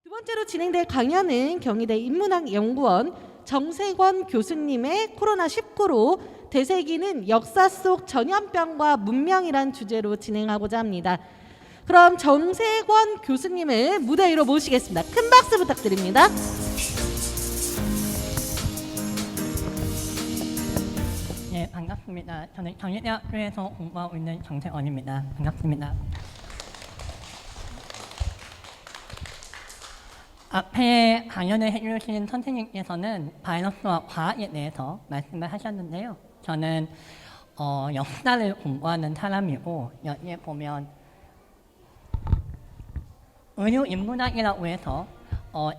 두 번째로 진행될 강연은 경희대 인문학연구원 정세권 교수님의 코로나19로 되새기는 역사 속 전염병과 문명이란 주제로 진행하고자 합니다. 그럼 정세권 교수님을 무대 위로 모시겠습니다. 큰 박수 부탁드립니다. 네, 반갑습니다. 저는 경희대학교에서 공부하고 있는 정세권입니다. 반갑습니다. 앞에 강연을 해주신 선생님께서는 바이러스와 과학에 대해서 말씀을 하셨는데요. 저는 역사를 공부하는 사람이고 여기에 보면 의료인문학이라고 해서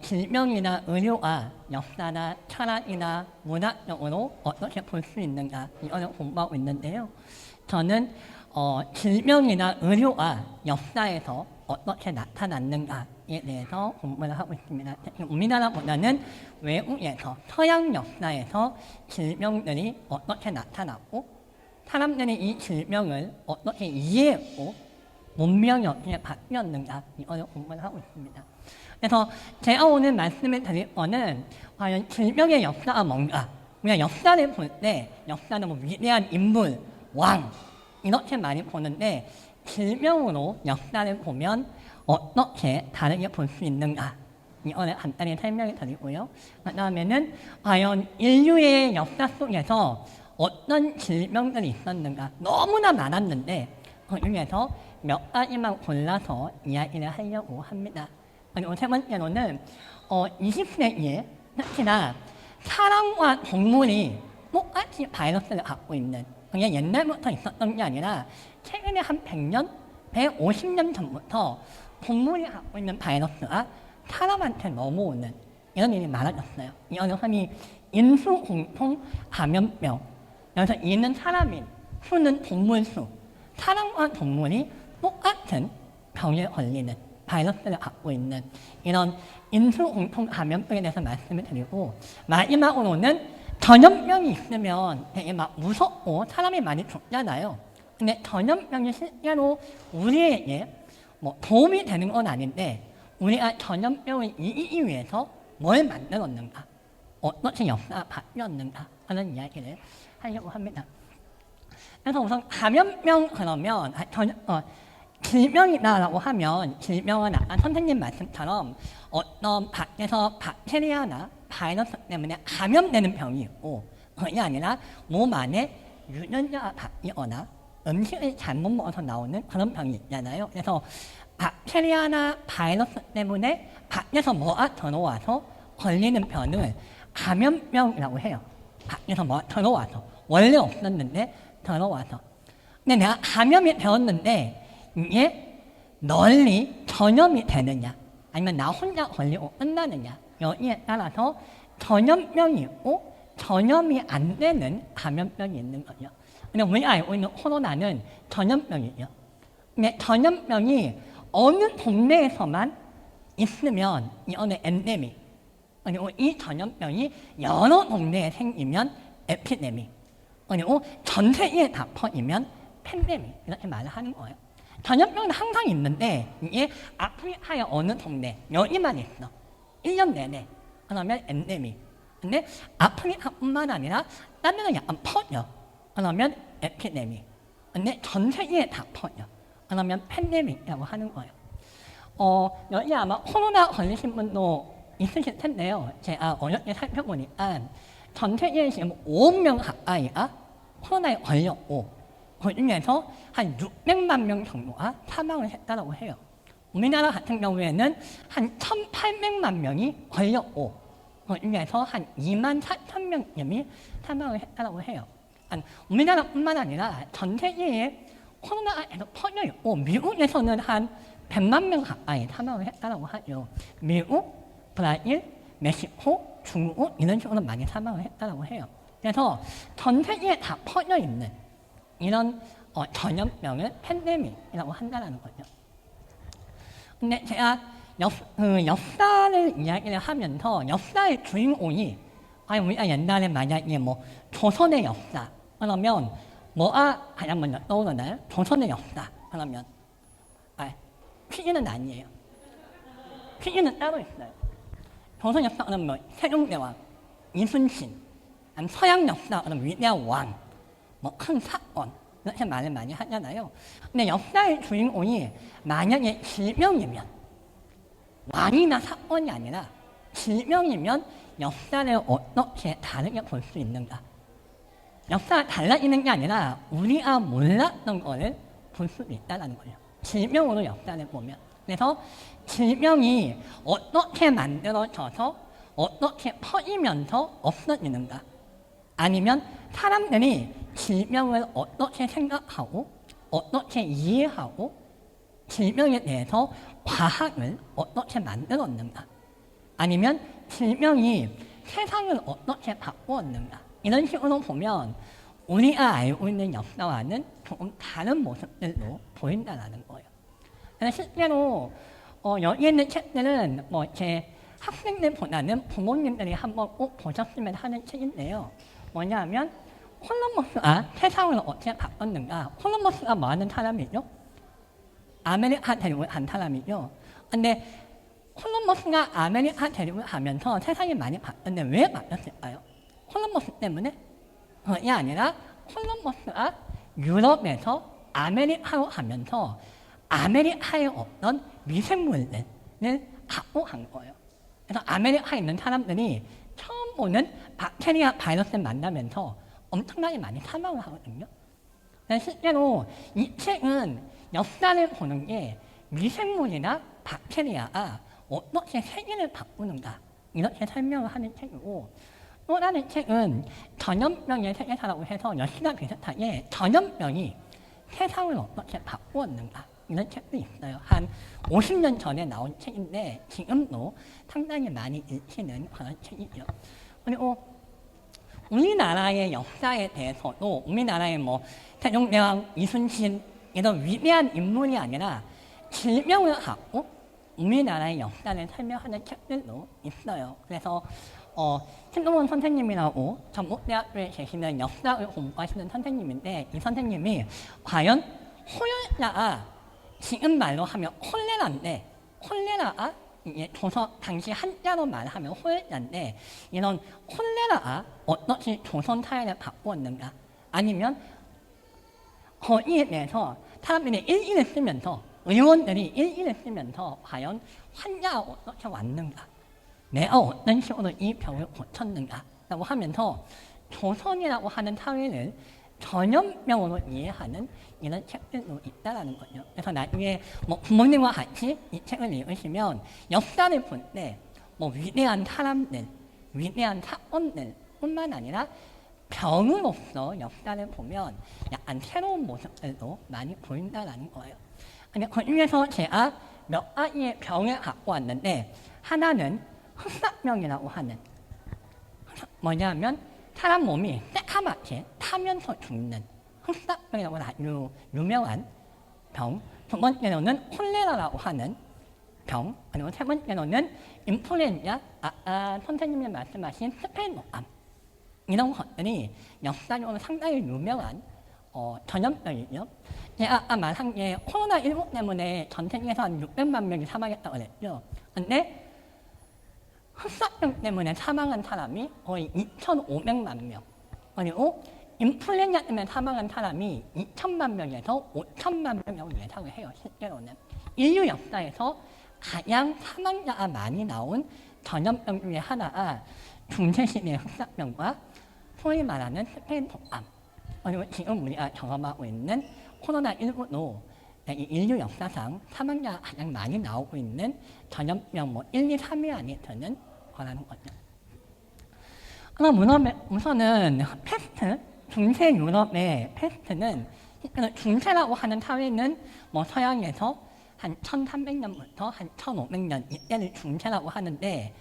질병이나 의료가 역사나 철학이나 문학적으로 어떻게 볼 수 있는가 이거를 공부하고 있는데요. 저는 질병이나 의료가 역사에서 어떻게 나타났는가에 대해서 공부를 하고 있습니다. 우리나라보다는 외국에서 서양 역사에서 질병들이 어떻게 나타났고 사람들이 이 질병을 어떻게 이해했고 문명이 어떻게 바뀌었는가 이거를 공부를 하고 있습니다. 그래서 제가 오늘 말씀을 드릴 거는 과연 질병의 역사가 뭔가, 우리가 역사를 볼 때 역사는 뭐 위대한 인물, 왕 이렇게 많이 보는데 질병으로 역사를 보면 어떻게 다르게 볼 수 있는가 이거를 간단히 설명을 드리고요. 그 다음에는 과연 인류의 역사 속에서 어떤 질병들이 있었는가 너무나 많았는데 그 중에서 몇 가지만 골라서 이야기를 하려고 합니다. 그리고 세 번째로는 20세기에 특히나 사람과 동물이 똑같이 바이러스를 갖고 있는, 그게 옛날부터 있었던 게 아니라 최근에 한 100년, 150년 전부터 동물이 갖고 있는 바이러스가 사람한테 넘어오는 이런 일이 많아졌어요. 이거는 흔히 인수공통 감염병. 그래서 이는 사람인, 수는 동물 수. 사람과 동물이 똑같은 병에 걸리는 바이러스를 갖고 있는 이런 인수공통 감염병에 대해서 말씀을 드리고, 마지막으로는 전염병이 있으면 되게 막 무섭고 사람이 많이 죽잖아요. 근데 전염병이 실제로 우리에게 뭐 도움이 되는 건 아닌데 우리가 전염병을 이기기 위해서 뭘 만들었는가, 어떻게 역사가 바뀌었는가 하는 이야기를 하려고 합니다. 그래서 우선 감염병 그러면 질병이다라고 하면 질병은 아까 선생님 말씀처럼 어떤 밖에서 박테리아나 바이러스 때문에 감염되는 병이 있고 그게 아니라 몸 안에 유전자가 바뀌거나 음식을 잘못 먹어서 나오는 그런 병이 있잖아요. 그래서 박테리아나 바이러스 때문에 밖에서 뭐가 들어와서 걸리는 병을 감염병이라고 해요. 밖에서 뭐가 들어와서 원래 없었는데 들어와서. 근데 내가 감염이 되었는데 이게 널리 전염이 되느냐 아니면 나 혼자 걸리고 끝나느냐 여기에 따라서 전염병이 있고 전염이 안 되는 감염병이 있는 거죠. 근데 우리가 알고 있는 코로나는 전염병이죠. 근데 전염병이 어느 동네에서만 있으면 이거는 엔데믹, 그리고 이 전염병이 여러 동네에 생기면 에피데믹, 그리고 전 세계에 다 퍼지면 팬데믹 이렇게 말을 하는 거예요. 전염병은 항상 있는데 이게 아프리카의 어느 동네 여기만 있어 1년 내내 그러면 엔데믹. 근데 아프리카뿐만 아니라 다른 데는 약간 퍼져 그러면 에피데믹. 근데 전 세계에 다 퍼져 그러면 팬데믹이라고 하는 거예요. 여기 아마 코로나 걸리신 분도 있으실 텐데요. 제가 어렵게 살펴보니까 전 세계에 지금 5억 명 가까이가 코로나에 걸렸고 그 중에서 한 600만 명 정도가 사망을 했다고 해요. 우리나라 같은 경우에는 한 1,800만 명이 걸렸고 그 중에서 한 2만 4천 명쯤이 사망을 했다고 해요. 우리나라뿐만 아니라 전 세계에 코로나가 계속 퍼져 있고 미국에서는 한 100만 명 가까이 사망을 했다고 하죠. 미국, 브라질, 멕시코, 중국 이런 식으로 많이 사망을 했다고 해요. 그래서 전 세계에 다 퍼져 있는 이런 전염병을 팬데믹이라고 한다는 거죠. 근데 제가 역사를 이야기를 하면서 역사의 주인공이 우리가 옛날에 만약에 뭐 조선의 역사 그러면 뭐가 가장 먼저 떠오르나요? 조선의 역사 그러면 퀴즈는 아니에요. 필기는 따로 있어요. 조선 역사는 뭐 세종대왕, 이순신, 서양 역사는 위대한 왕, 뭐 큰 사건 이렇게 말을 많이 하잖아요. 근데 역사의 주인공이 만약에 질병이면 왕이나 사건이 아니라 질병이면 역사를 어떻게 다르게 볼 수 있는가? 역사가 달라지는 게 아니라 우리가 몰랐던 거를 볼 수 있다는 거예요. 질병으로 역사를 보면. 그래서 질병이 어떻게 만들어져서 어떻게 퍼지면서 없어지는가? 아니면 사람들이 질병을 어떻게 생각하고 어떻게 이해하고 질병에 대해서 과학을 어떻게 만들었는가? 아니면 질병이 세상을 어떻게 바꾸었는가? 이런 식으로 보면 우리가 알고 있는 역사와는 조금 다른 모습들로 보인다는 거예요. 그래서 실제로 여기 있는 책들은 뭐 제 학생들보다는 부모님들이 한번 꼭 보셨으면 하는 책인데요. 뭐냐면 콜럼버스가 세상을 어떻게 바꿨는가. 콜럼버스가 뭐 하는 사람이죠? 아메리카 대륙을 간 사람이죠. 근데 콜럼버스가 아메리카 대륙을 가면서 세상이 많이 바뀌었는데 왜 바뀌었을까요? 콜럼버스 때문에? 그게 아니라 콜럼버스가 유럽에서 아메리카로 가면서 아메리카에 없던 미생물들을 갖고 간 거예요. 그래서 아메리카에 있는 사람들이 처음 보는 박테리아 바이러스를 만나면서 엄청나게 많이 사망을 하거든요. 실제로 이 책은 역사를 보는 게 미생물이나 박테리아가 어떻게 세계를 바꾸는가 이렇게 설명을 하는 책이고, 또 다른 책은 전염병의 세계사라고 해서 역시나 비슷하게 전염병이 세상을 어떻게 바꾸었는가 이런 책도 있어요. 한 50년 전에 나온 책인데 지금도 상당히 많이 읽히는 그런 책이죠. 그리고 우리나라의 역사에 대해서도 우리나라의 뭐 세종대왕, 이순신 이런 위대한 인물이 아니라 질병을 갖고 우리나라의 역사를 설명하는 책들도 있어요. 그래서 신동원 선생님이라고 전북대학교에 계시는 역사를 공부하시는 선생님인데, 이 선생님이 과연 호열자가 지금 말로 하면 콜레라인데, 콜레라가 이게 조선 당시 한자로 말하면 호열자인데, 이런 콜레라가 어떻게 조선 사회를 바꾸었는가? 아니면 거기에 대해서 사람들이 일기를 쓰면서, 의원들이 일기를 쓰면서 과연 환자가 어떻게 왔는가? 내가 어떤 식으로 이 병을 고쳤는가? 라고 하면서 조선이라고 하는 사회를 전염병으로 이해하는 이런 책들도 있다는 거죠. 그래서 나중에 뭐 부모님과 같이 이 책을 읽으시면 역사를 볼 때 뭐 위대한 사람들, 위대한 사건들 뿐만 아니라 병으로서 역사를 보면 약간 새로운 모습들도 많이 보인다는 거예요. 근데 그 중에서 제가 몇 가지의 병을 갖고 왔는데, 하나는 흑사병이라고 하는, 뭐냐면 사람 몸이 새카맣게 타면서 죽는 흑사병이라고 하는 아주 유명한 병. 두 번째로는 콜레라라고 하는 병. 그리고 세 번째로는 인플루엔자, 아까 선생님이 말씀하신 스페인암. 이런 것들이 역사적으로 상당히 유명한 전염병이죠. 제가 아까 말한 게 코로나19 때문에 전 세계에서 한 600만 명이 사망했다고 그랬죠. 근데 흑사병 때문에 사망한 사람이 거의 2,500만 명. 그리고 인플루엔자 때문에 사망한 사람이 2천만 명에서 5천만 명 예상을 해요. 실제로는. 인류 역사에서 가장 사망자가 많이 나온 전염병 중에 하나가 중세시대의 흑사병과 소위 말하는 스페인암, 그리고 지금 우리가 경험하고 있는 코로나19도 인류 역사상 사망자가 가장 많이 나오고 있는 전염병 뭐 1, 2, 3위 안에 드는 거라는 거죠. 그럼 우선은 패스트, 중세 유럽의 패스트는, 중세라고 하는 사회는 뭐 서양에서 한 1300년부터 한 1500년 이때를 중세라고 하는데,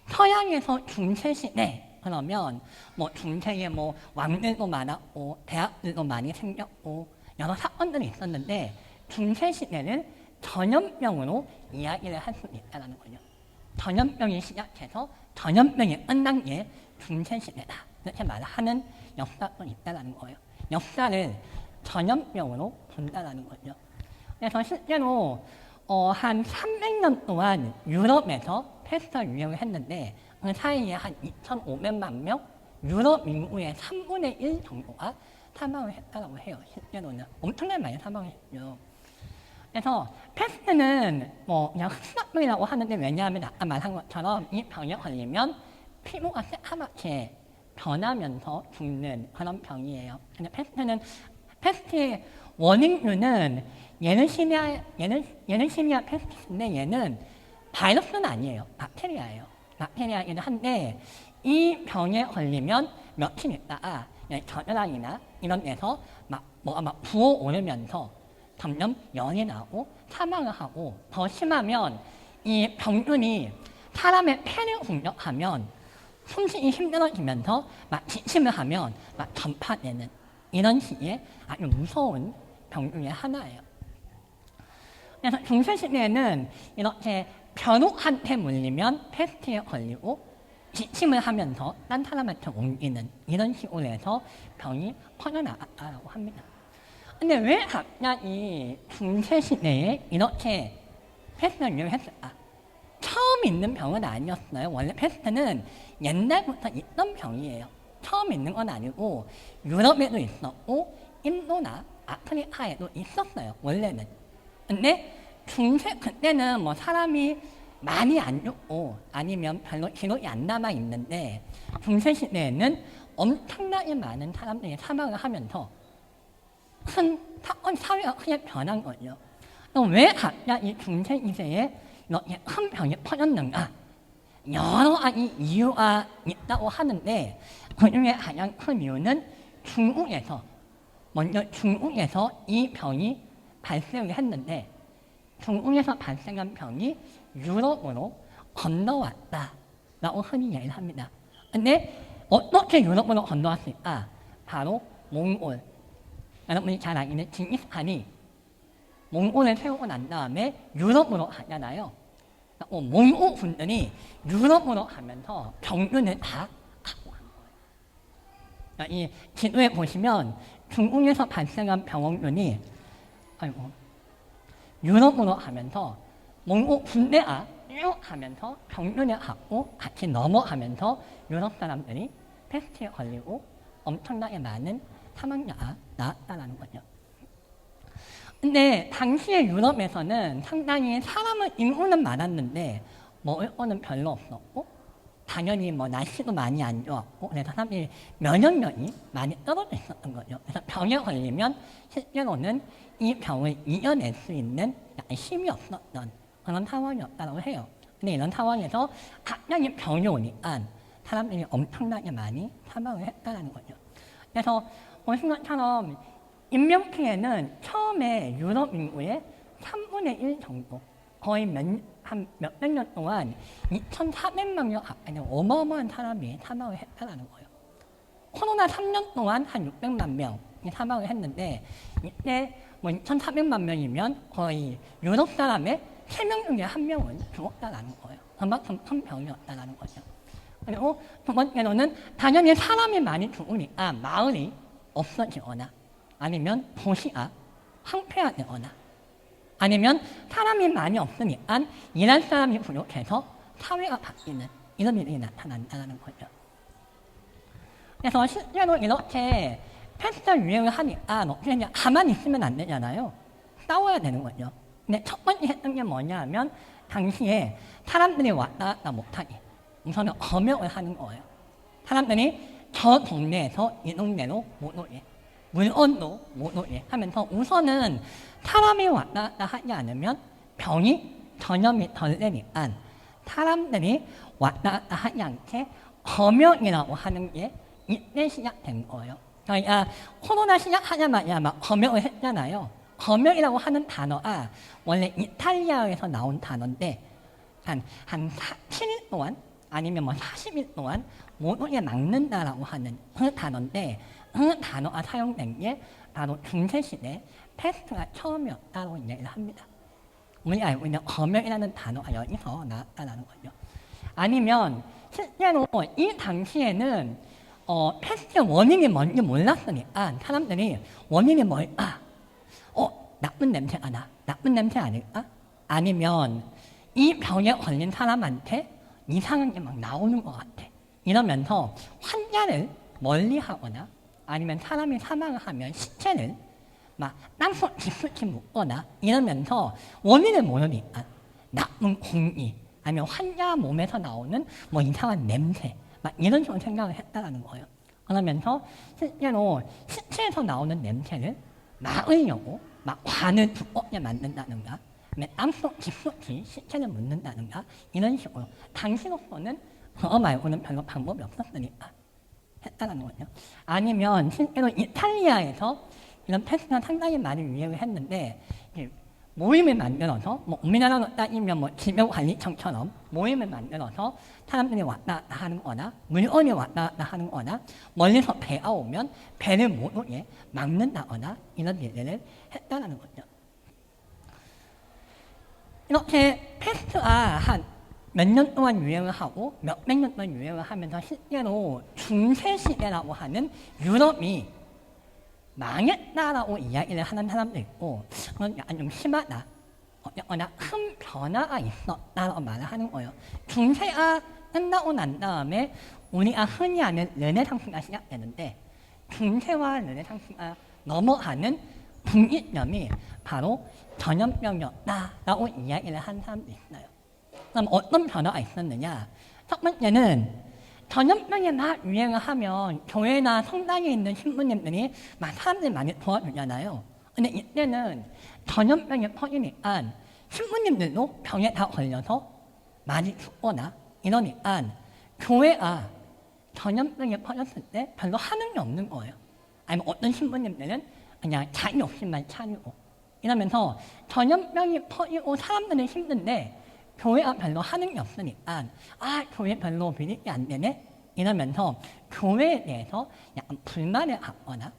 서양에서 중세시대 그러면 뭐 중세에 뭐 왕들도 많았고 대학들도 많이 생겼고 여러 사건들이 있었는데, 중세시대는 전염병으로 이야기를 할 수 있다는 거죠. 전염병이 시작해서 전염병이 끝난 게 중세시대다 이렇게 말하는 역사도 있다는 거예요. 역사를 전염병으로 본다는 거죠. 그래서 실제로 한 300년 동안 유럽에서 패스트가 유행을 했는데 그 사이에 한 2,500만 명 유럽 인구의 3분의 1 정도가 사망을 했다고 해요. 실제로는 엄청나게 많이 사망했죠. 그래서 패스트는 뭐 그냥 흑사병이라고 하는데 왜냐하면 아까 말한 것처럼 이 병에 걸리면 피부가 새카맣게 변하면서 죽는 그런 병이에요. 근데 패스트의 원인류는 예르시니아 패스트인데 얘는 바이러스는 아니에요. 박테리아예요. 박테리아이긴 한데 이 병에 걸리면 며칠 있다가 겨드랑이나 이런 데서 뭐가 막 부어오르면서 점점 열이 나고 사망을 하고 더 심하면 이 병균이 사람의 폐를 공격하면 숨쉬기 힘들어지면서 막 기침을 하면 막 전파되는 이런 식의 아주 무서운 병 중에 하나예요. 그래서 중세시대에는 이렇게 벼룩한테 물리면 패스트에 걸리고 기침을 하면서 딴 사람한테 옮기는 이런 식으로 해서 병이 퍼져나갔다고 합니다. 근데 왜 갑자기 중세시대에 이렇게 패스트가 유행했을까? 처음 있는 병은 아니었어요. 원래 패스트는 옛날부터 있던 병이에요. 처음 있는 건 아니고 유럽에도 있었고 인도나 아프리카에도 있었어요. 원래는. 근데 그때는 뭐 사람이 많이 안 죽고 아니면 별로 기록이 안 남아 있는데 중세시대에는 엄청나게 많은 사람들이 사망을 하면서 큰 사건 사회가 크게 변한 거죠. 그럼 왜 갑자기 중세시대에 이렇게 큰 병이 퍼졌는가? 여러 가지 이유가 있다고 하는데 그중에 가장 큰 이유는 먼저 중국에서 이 병이 발생을 했는데 중국에서 발생한 병이 유럽으로 건너왔다라고 흔히 얘기를 합니다. 근데 어떻게 유럽으로 건너왔을까? 바로 몽골. 여러분이 잘 아시는 징기스칸이 몽골을 세우고 난 다음에 유럽으로 가잖아요. 몽골 분들이 유럽으로 가면서 병균을 다 갖고 간 거예요. 이 지도에 보시면 중국에서 발생한 병원균이 유럽으로 가면서 몽골 군대가 쭉 가면서 병균을 갖고 같이 넘어가면서 유럽 사람들이 패스트에 걸리고 엄청나게 많은 사망자가 나왔다는 거죠. 근데 당시의 유럽에서는 상당히 사람은 인구는 많았는데 먹을 거는 별로 없었고 당연히 뭐 날씨도 많이 안 좋았고 그래서 사람들이 면역력이 많이 떨어져 있었던 거죠. 그래서 병에 걸리면 실제로는 이 병을 이겨낼 수 있는 힘이 없었던 그런 상황이었다고 해요. 근데 이런 상황에서 갑자기 병이 오니까 사람들이 엄청나게 많이 사망을 했다는 거죠. 그래서 보신 것처럼 인명피해는 처음에 유럽 인구의 3분의 1 정도, 거의 몇백 년 동안 2,400만 명 가까이 어마어마한 사람이 사망을 했다는 거예요. 코로나 3년 동안 한 600만 명이 사망을 했는데 이때 뭐 2,400만 명이면 거의 유럽 사람의 3명 중에 1명은 죽었다는 거예요. 그만큼 큰 병이었다는 거죠. 그리고 두 번째로는 당연히 사람이 많이 죽으니까 마을이 없어지거나 아니면 도시가 황폐화되거나 아니면 사람이 많이 없으니까 일할 사람이 부족해서 사회가 바뀌는 이런 일이 나타난다는 거죠. 그래서 실제로 이렇게 패스트 유행을 하니까 그냥 가만히 있으면 안 되잖아요. 싸워야 되는 거죠. 근데 첫 번째 했던 게 뭐냐 하면 당시에 사람들이 왔다 갔다 못하게 우선은 검역을 하는 거예요. 사람들이 저 동네에서 이 동네로 못 오게 물건도 못 오게 하면서 우선은 사람이 왔다 갔다 하지 않으면 병이 전염이 덜 되니까 사람들이 왔다 갔다 하지 않게 검역이라고 하는 게 이때 시작된 거예요. 그러니까 코로나 시작하자마자 막 검역을 했잖아요. 검역이라고 하는 단어가 원래 이탈리아에서 나온 단어인데 한 7일 동안 아니면 뭐 40일 동안 못 오게 막는다라고 하는 그 단어인데 그 단어가 사용된 게 바로 중세시대 패스트가 처음이었다고 얘기를 합니다. 우리가 알고 있는 검역이라는 단어가 여기서 나왔다는 거죠. 아니면 실제로 이 당시에는 패스트 원인이 뭔지 몰랐으니까 사람들이 원인이 뭘까? 나쁜 냄새가 나. 나쁜 냄새 아닐까? 아니면 이 병에 걸린 사람한테 이상한 게 막 나오는 것 같아. 이러면서 환자를 멀리하거나 아니면 사람이 사망을 하면 시체를 막 땅속 깊숙이 묻거나 이러면서 원인을 모르니까 나쁜 공기 아니면 환자 몸에서 나오는 뭐 이상한 냄새 막 이런 식으로 생각을 했다는 거예요. 그러면서 실제로 시체에서 나오는 냄새를 막으려고 막 관을 두껍게 만든다든가 땅속 깊숙이 시체를 묻는다든가 이런 식으로 당시로서는 그거 말고는 별로 방법이 없었으니까 했다는 거죠. 아니면 실제로 이탈리아에서 이런 패스가 상당히 많이 유행을 했는데 모임을 만들어서 뭐 우리나라로 따지면 뭐 질병관리청처럼 모임을 만들어서 사람들이 왔다 갔다 하는 거나 물건이 왔다 갔다 하는 거나 멀리서 배가 오면 배를 못 오게 막는다거나 이런 일들을 했다는 거죠. 이렇게 패스트가 한 몇 년 동안 유행을 하고 몇백 년 동안 유행을 하면서 실제로 중세시대라고 하는 유럽이 망했다라고 이야기를 하는 사람도 있고 그건 약간 좀 심하다. 어쨌거나 큰 변화가 있었다라고 말을 하는 거예요. 중세가 끝나고 난 다음에 우리가 흔히 아는 르네상스가 시작되는데 중세와 르네상스가 넘어가는 분기점이 바로 전염병이었다라고 이야기를 한 사람도 있어요. 그럼 어떤 변화가 있었느냐? 첫 번째는 전염병이 막 유행을 하면 교회나 성당에 있는 신부님들이 막 사람들 많이 도와주잖아요. 근데 이때는 전염병이 퍼지니까 신부님들도 병에 다 걸려서 많이 죽거나 이러니까 교회가 전염병이 퍼졌을 때 별로 하는 게 없는 거예요. 아니면 어떤 신부님들은 그냥 자기 욕심만 차리고 이러면서 전염병이 퍼지고 사람들은 힘든데 교회가 별로 하는 게 없으니까 교회 별로 믿음이 안 되네? 이러면서 교회에 대해서 약간 불만을 갖거나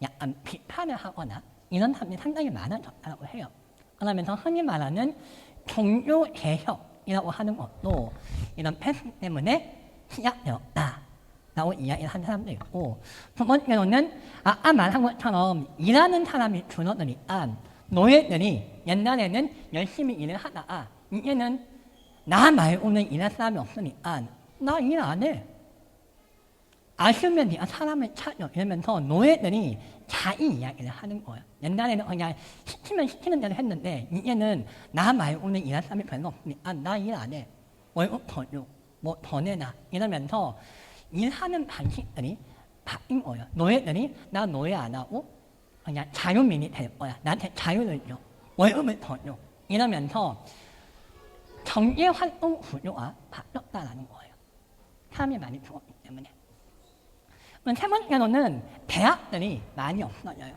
약간 비판을 하거나 이런 사람들이 상당히 많아졌다고 해요. 그러면서 흔히 말하는 종교개혁이라고 하는 것도 이런 패스 때문에 시작되었다라고 이야기를 한 사람도 있고 두 번째로는 아까 말한 것처럼 일하는 사람이 줄어드니까 노예들이 옛날에는 열심히 일을 하다가 이제는 나 말고는 일할 사람이 없으니까 나 일 안 해. 아쉬우면 네가 사람을 찾아 이러면서 노예들이 자기 이야기를 하는 거예요. 옛날에는 그냥 시키면 시키는 대로 했는데 이제는 나 말고는 일할 사람이 별로 없으니까 나 일 안 해. 월급 더 줘. 뭐 더 내놔. 이러면서 일하는 방식들이 바뀐 거예요. 노예들이 나 노예 안 하고 그냥 자유민이 될 거야. 나한테 자유를 줘. 월급을 더 줘. 이러면서 경제활동 구조가 바뀌었다는 거예요. 사람이 많이 죽었기 때문에. 세 번째로는 대학들이 많이 없어져요.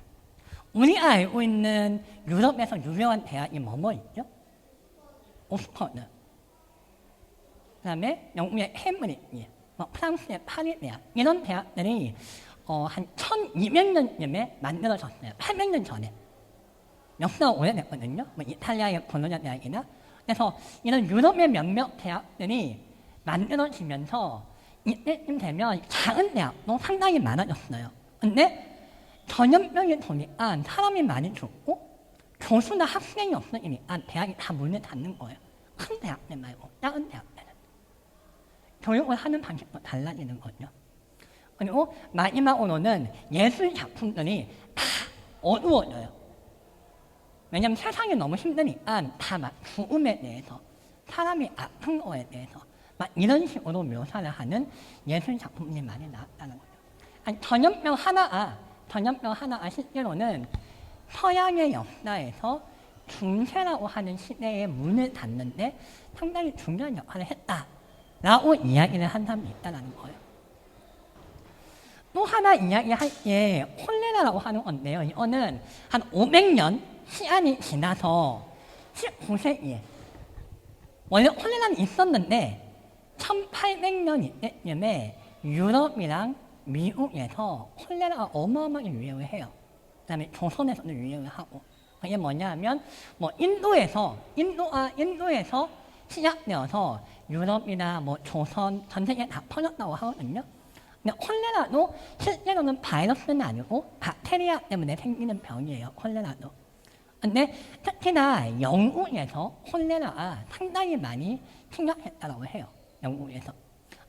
우리가 알고 있는 유럽에서 유명한 대학이 뭐뭐 있죠? 옥스퍼드. 그 다음에 영국의 케임브리지, 프랑스의 파리 대학. 이런 대학들이 한 1200년쯤에 만들어졌어요. 800년 전에. 역사가 오래됐거든요. 이탈리아의 볼로냐 대학이나. 그래서 이런 유럽의 몇몇 대학들이 만들어지면서 이때쯤 되면 작은 대학도 상당히 많아졌어요. 근데 전염병이 도니까 사람이 많이 죽고 교수나 학생이 없으니까 대학이 다 문을 닫는 거예요. 큰 대학들 말고 작은 대학들은. 교육을 하는 방식도 달라지는 거죠. 그리고 마지막으로는 예술 작품들이 다 어두워져요. 왜냐하면 세상이 너무 힘드니까 다 막 죽음에 대해서 사람이 아픈 거에 대해서 막 이런 식으로 묘사를 하는 예술 작품들이 많이 나왔다는 거죠. 아니, 전염병 하나가 실제로는 서양의 역사에서 중세라고 하는 시대에 문을 닫는데 상당히 중요한 역할을 했다라고 이야기를 한 사람이 있다는 거예요. 또 하나 이야기할 게 콜레라라고 하는 건데요. 이거는 한 500년 시간이 지나서 19세기에 원래 콜레라는 있었는데 1800년 이때쯤에 유럽이랑 미국에서 콜레라가 어마어마하게 유행을 해요. 그 다음에 조선에서도 유행을 하고 그게 뭐냐면 인도에서 시작되어서 유럽이나 조선 전 세계에 다 퍼졌다고 하거든요. 근데 콜레라도 실제로는 바이러스는 아니고 박테리아 때문에 생기는 병이에요. 콜레라도. 근데 특히나 영국에서 콜레라가 상당히 많이 심각했다고 해요. 영국에서.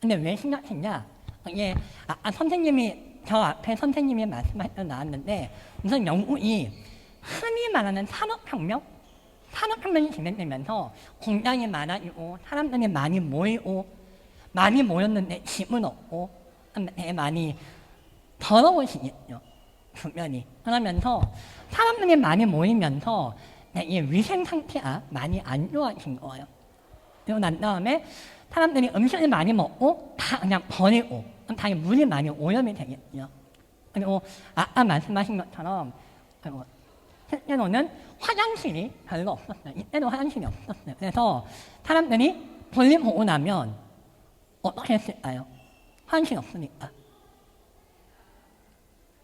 근데 왜 심각했냐? 이게 선생님이 저 앞에 선생님이 말씀하셨 나왔는데 우선 영국이 흔히 말하는 산업혁명이 진행되면서 공장이 많아지고 사람들이 많이 모였는데 집은 없고 되게 많이 더러워지겠죠. 주변이. 그러면서 사람들이 많이 모이면서 이 위생 상태가 많이 안 좋아진 거예요. 그리고 난 다음에 사람들이 음식을 많이 먹고 다 그냥 버리고 그럼 당연히 물이 많이 오염이 되겠죠. 그리고 아까 말씀하신 것처럼 실제로는 화장실이 별로 없었어요. 이때도 화장실이 없었어요. 그래서 사람들이 볼일 보고 나면 어떻게 했을까요? 화장실 없으니까.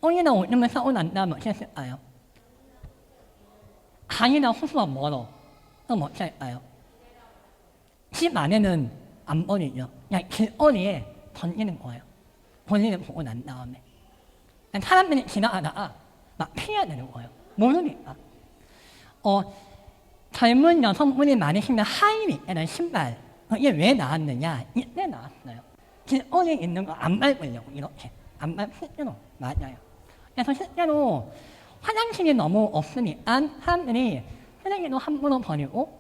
똥이나 오줌을 싸고 난 다음에 어떻게 했을까요? 강이나 호수가 멀어. 그럼 어떻게 할까요? 집 안에는 안 버리죠. 그냥 길거리에 던지는 거예요. 볼일을 보고 난 다음에. 사람들이 지나가다가 막 피해야 되는 거예요. 모르니까. 젊은 여성분이 많이 신는 하이닉이라는 신발. 이게 왜 나왔느냐? 이때 나왔어요. 길거리에 있는 거 안 밟으려고 이렇게. 안 밟, 실제로 맞아요. 그래서 실제로 화장실이 너무 없으니까 사람들이 쓰레기도 함부로 버리고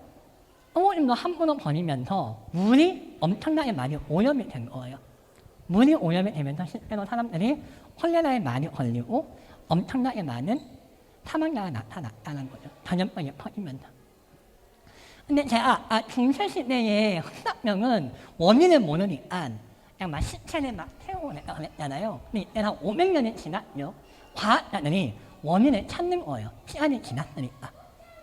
똥오줌도 함부로 버리면서 물이 엄청나게 많이 오염이 된 거예요. 물이 오염이 되면서 실제로 사람들이 콜레라에 많이 걸리고 엄청나게 많은 사망자가 나타났다는 거죠. 전염병이 퍼지면서. 근데 제가 중세시대의 흑사병은 원인을 모르니까 그냥 막 시체를 막 태우고 그랬잖아요. 근데 이때 한 500년이 지났죠. 과학자들이 원인을 찾는 거예요. 시간이 지났으니까.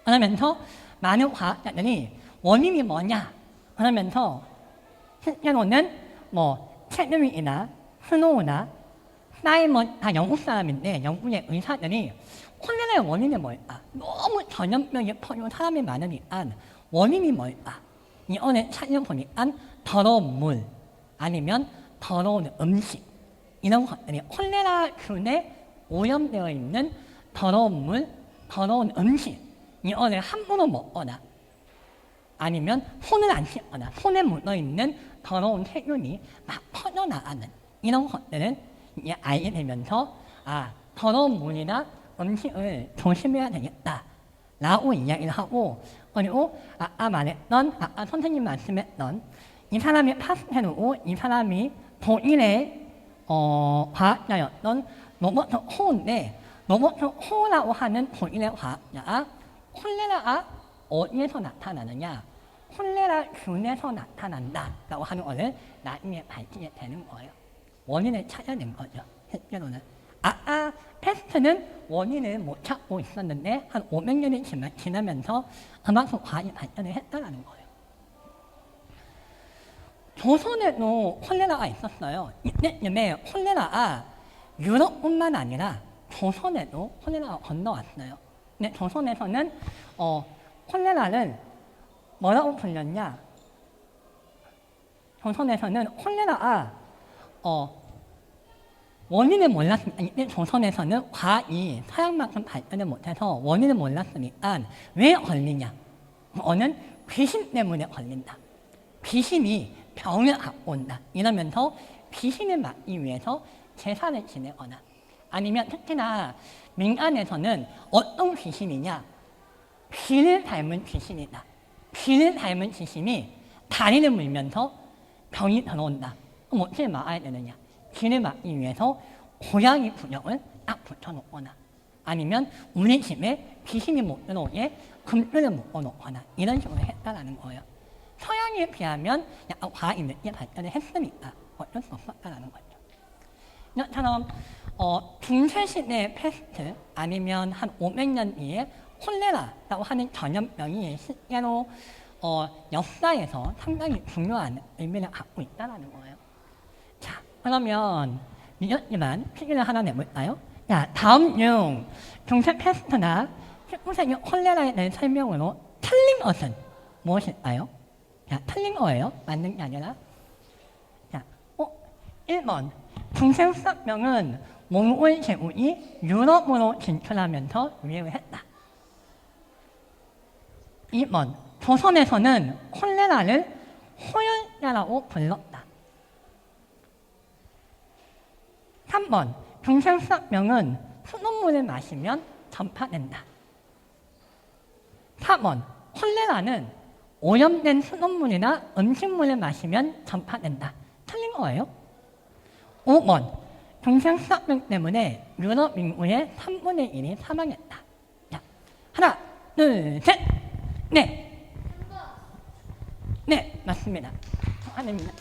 그러면서 많은 과학자들이 원인이 뭐냐? 그러면서 실제로는 체르미이나 스노우나 사이먼 다 영국 사람인데 영국의 의사들이 콜레라의 원인이 뭘까? 너무 전염병이 퍼지고 사람이 많으니까 원인이 뭘까? 이번에 찾아보니까 더러운 물 아니면 더러운 음식 이런 것들이 콜레라균에 오염되어 있는 더러운 물, 더러운 음식 이거를 함부로 먹거나 아니면 손을 안 씻거나 손에 묻어있는 더러운 세균이 막 퍼져나가는 이런 것들은 이제 알게 되면서 더러운 물이나 음식을 조심해야 되겠다 라고 이야기를 하고 그리고 아까 선생님 말씀했던 이 사람이 파스텔이고 이 사람이 독일의 과학자였던 로버트 호우인데 로버트 호우라고 하는 독일의 과학자가 콜레라가 어디에서 나타나느냐 콜레라균에서 나타난다라고 하는 것을 나중에 밝히게 되는 거예요. 원인을 찾아낸 거죠. 실제로는 패스트는 원인을 못 찾고 있었는데 한 500년이 지나면서 그만큼 과학이 발전을 했다는 거예요. 조선에도 콜레라가 있었어요. 이때쯤에 콜레라가 유럽뿐만 아니라 조선에도 콜레라가 건너왔어요. 근데 조선에서는 콜레라를 뭐라고 불렸냐? 조선에서는 콜레라가 원인을 몰랐으니까 이때 조선에서는 과학이 서양만큼 발전을 못해서 원인을 몰랐으니까 왜 걸리냐? 어는 귀신 때문에 걸린다. 귀신이 병을 갖고 온다. 이러면서 귀신을 막기 위해서 제사를 지내거나 아니면 특히나 민간에서는 어떤 귀신이냐? 귀를 닮은 귀신이다. 귀를 닮은 귀신이 다리를 물면서 병이 들어온다. 그럼 어떻게 막아야 되느냐? 귀를 막기 위해서 고양이 구녕을 딱 붙여놓거나 아니면 우리 집에 귀신이 못 들어오게 금줄을 묶어놓거나 이런 식으로 했다라는 거예요. 서양에 비하면 약간 과학이 늦게 발전을 했으니까 어쩔 수 없었다라는 거죠. 이처럼 중세시대의 패스트 아니면 한 500년 뒤에 콜레라라고 하는 전염병이 실제로 역사에서 상당히 중요한 의미를 갖고 있다는 거예요. 자, 그러면 늦었지만 필기를 하나 내볼까요? 자, 다음 중 중세 패스트나 19세기 콜레라에 대한 설명으로 틀린 것은 무엇일까요? 자, 틀린 거예요. 맞는 게 아니라. 자, 1번. 중세 흑사병은 몽골 제국이 유럽으로 진출하면서 유행을 했다. 2번 조선에서는 콜레라를 호열자라고 불렀다. 3번 중생수학병은 수돗물을 마시면 전파된다. 4번 콜레라는 오염된 수돗물이나 음식물을 마시면 전파된다. 틀린 거예요. 5번 중생수학병 때문에 유럽 인구의 3분의 1이 사망했다. 자, 하나, 둘, 셋! 네! 네, 맞습니다. 아닙니다.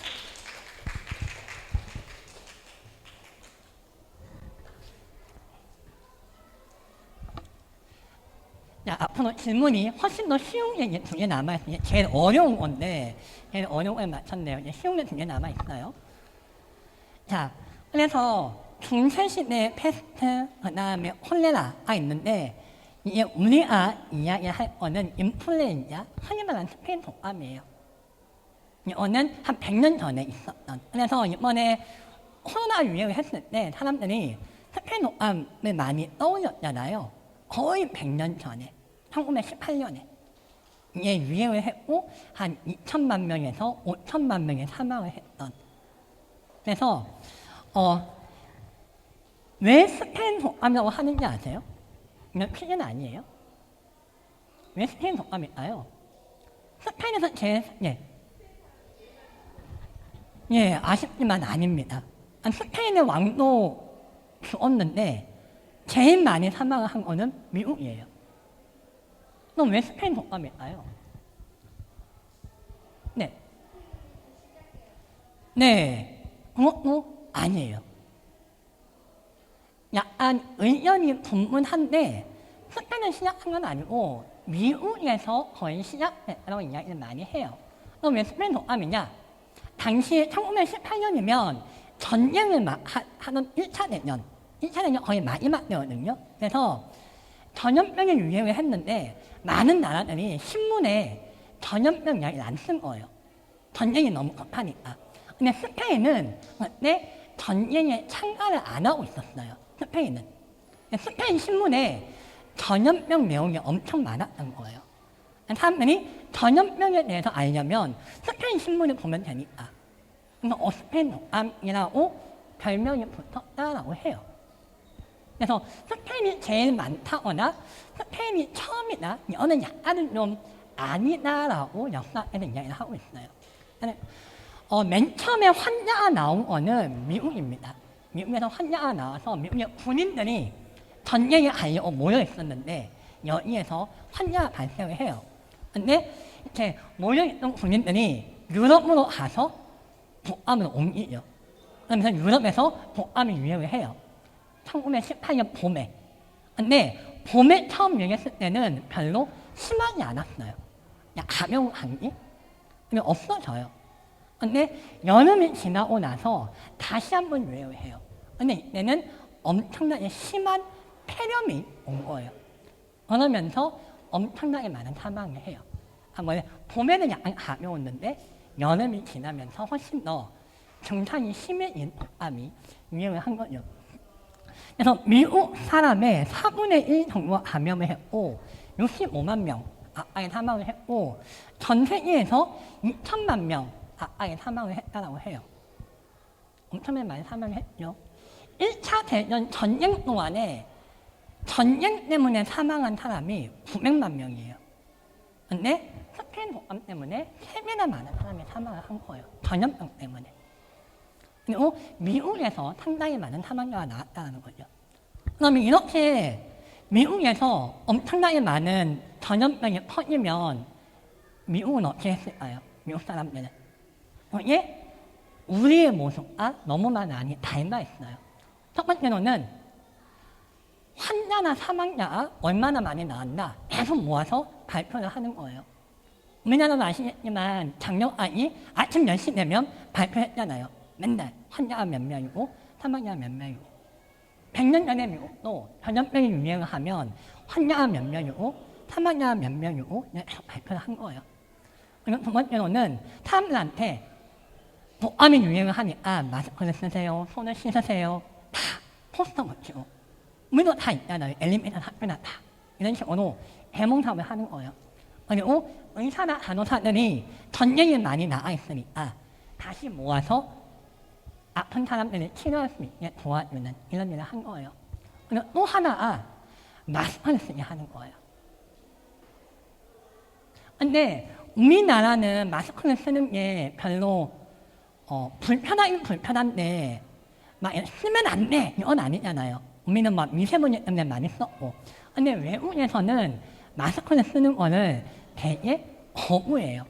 자, 앞으로 질문이 훨씬 더 쉬운 게 2개 남아있어요. 제일 어려운 건데, 제일 어려운 걸 맞췄네요. 이제 쉬운 게 2개 남아있어요. 자, 그래서 중세시대 패스트, 그 다음에 콜레라가 있는데, 이게 우리가 이야기할 거는 인플루엔자, 흔히 말하는 스페인 독감이에요. 이거는 한 100년 전에 있었던. 그래서 이번에 코로나 유행을 했을 때 사람들이 스페인 독감을 많이 떠올렸잖아요. 거의 100년 전에, 1918년에. 이게 유행을 했고, 한 2천만 명에서 5천만 명의 사망을 했던. 그래서, 왜 스페인 독감이라고 하는지 아세요? 이건 퀴즈는 아니에요. 왜 스페인 독감일까요? 스페인에서 제일, 아쉽지만 아닙니다. 스페인의 왕도 죽었는데, 제일 많이 사망을 한 거는 미국이에요. 그럼 왜 스페인 독감일까요? 그것도 아니에요. 약간 의견이 분분한데 스페인은 시작한 건 아니고 미국에서 거의 시작됐다고 이야기를 많이 해요. 그럼 왜 스페인 독감이냐? 당시 1918년이면 전쟁을 하던 1차 대전 거의 마지막 때거든요. 그래서 전염병이 유행을 했는데 많은 나라들이 신문에 전염병 이야기를 안 쓴 거예요. 전쟁이 너무 급하니까. 근데 스페인은 그때 전쟁에 참가를 안 하고 있었어요. 스페인은. 스페인 신문에 전염병 내용이 엄청 많았던 거예요. 사람들이 전염병에 대해서 알려면 스페인 신문을 보면 되니까. 그래서 스페인 독감이라고 별명이 붙었다라고 해요. 그래서 스페인이 제일 많다거나 스페인이 처음이다, 이거는 약간은 좀 아니다라고 역사에서 이야기를 하고 있어요. 맨 처음에 환자가 나온 거는 미국입니다. 미국에서 환자가 나와서 미국의 군인들이 전쟁에 가려고 모여 있었는데 여기에서 환자가 발생을 해요. 근데 이렇게 모여 있던 군인들이 유럽으로 가서 독감을 옮기죠. 그러면서 유럽에서 독감이 유행을 해요. 1918년 봄에. 근데 봄에 처음 유행했을 때는 별로 심하지 않았어요. 그냥 가벼운 감기? 근데 없어져요. 근데 여름이 지나고 나서 다시 한번 유행을 해요. 근데 이때는 엄청나게 심한 폐렴이 온 거예요. 그러면서 엄청나게 많은 사망을 해요. 봄에는 약간 가벼웠는데 여름이 지나면서 훨씬 더 증상이 심해진 독감이 유행을 한 거죠. 그래서 미국 사람의 4분의 1 정도가 감염을 했고 65만 명 가까이 사망을 했고 전 세계에서 2천만 명 가까이 사망을 했다고 해요. 엄청나게 많이 사망했죠. 1차 대전 전쟁 동안에 전쟁 때문에 사망한 사람이 900만 명이에요. 근데 스페인 독감 때문에 3배나 많은 사람이 사망을 한 거예요. 전염병 때문에. 그리고 미국에서 상당히 많은 사망자가 나왔다는 거죠. 그러면 이렇게 미국에서 엄청나게 많은 전염병이 퍼지면 미국은 어떻게 했을까요? 미국 사람들은. 이게 우리의 모습과 너무 많이 닮아 있어요. 첫 번째로는 환자나 사망자가 얼마나 많이 나왔나 계속 모아서 발표를 하는 거예요. 우리나라도 아시겠지만 작년까지 아침 10시 되면 발표했잖아요. 맨날 환자가 몇 명이고 사망자가 몇 명이고. 100년 전에 미국도 전염병이 유행을 하면 환자가 몇 명이고 사망자가 몇 명이고 발표를 한 거예요. 그리고 두 번째로는 사람들한테 독감이 유행을 하니까 마스크를 쓰세요, 손을 씻으세요, 다 포스터 붙이고 우리도 다 있잖아요. 엘리베이터 학교나 다 이런 식으로 대몽사업을 하는 거예요. 그리고 의사나 간호사들이 전쟁이 많이 나가 있으니까 다시 모아서 아픈 사람들을 치료할 수 있게 도와주는 이런 일을 한 거예요. 그리고 또 하나가 마스크를 쓰게 하는 거예요. 근데 우리나라는 마스크를 쓰는 게 별로 불편하긴 불편한데 막 쓰면 안 돼! 이건 아니잖아요. 우리는 막 미세먼지 때문에 많이 썼고. 근데 외국에서는 마스크를 쓰는 거를 되게 거부해요.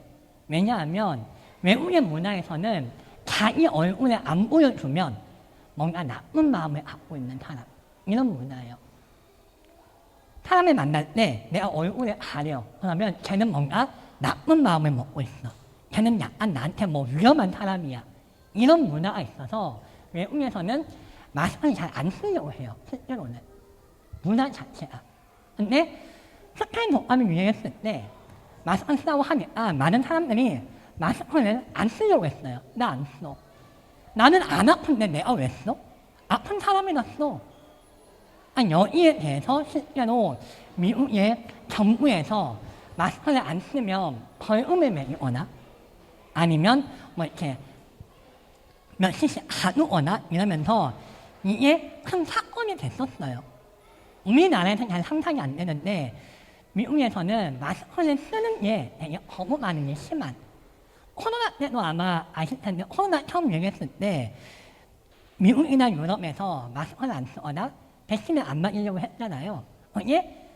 왜냐하면 외국의 문화에서는 자기 얼굴에 안 보여주면 뭔가 나쁜 마음을 갖고 있는 사람. 이런 문화예요. 사람을 만날 때 내가 얼굴에 가려. 그러면 쟤는 뭔가 나쁜 마음을 먹고 있어. 쟤는 약간 나한테 뭐 위험한 사람이야. 이런 문화가 있어서 외국에서는 마스크를 잘 안 쓰려고 해요. 실제로는. 문화 자체가. 근데 스페인 독감이 유행했을 때 마스크를 쓰라고 하니까 많은 사람들이 마스크를 안 쓰려고 했어요. 나 안 써. 나는 안 아픈데 내가 왜 써? 아픈 사람이나 써. 여기에 대해서 실제로 미국의 정부에서 마스크를 안 쓰면 벌금을 매기거나 아니면 뭐 이렇게 몇시씩 가두거나 이러면서 이게 큰 사건이 됐었어요. 우리나라에서는 잘 상상이 안 되는데 미국에서는 마스크를 쓰는 게 되게 거부하는 게 심한. 코로나 때도 아마 아실 텐데 코로나 처음 유행했을 때 미국이나 유럽에서 마스크를 안 쓰거나 백신을 안 맞으려고 했잖아요. 이게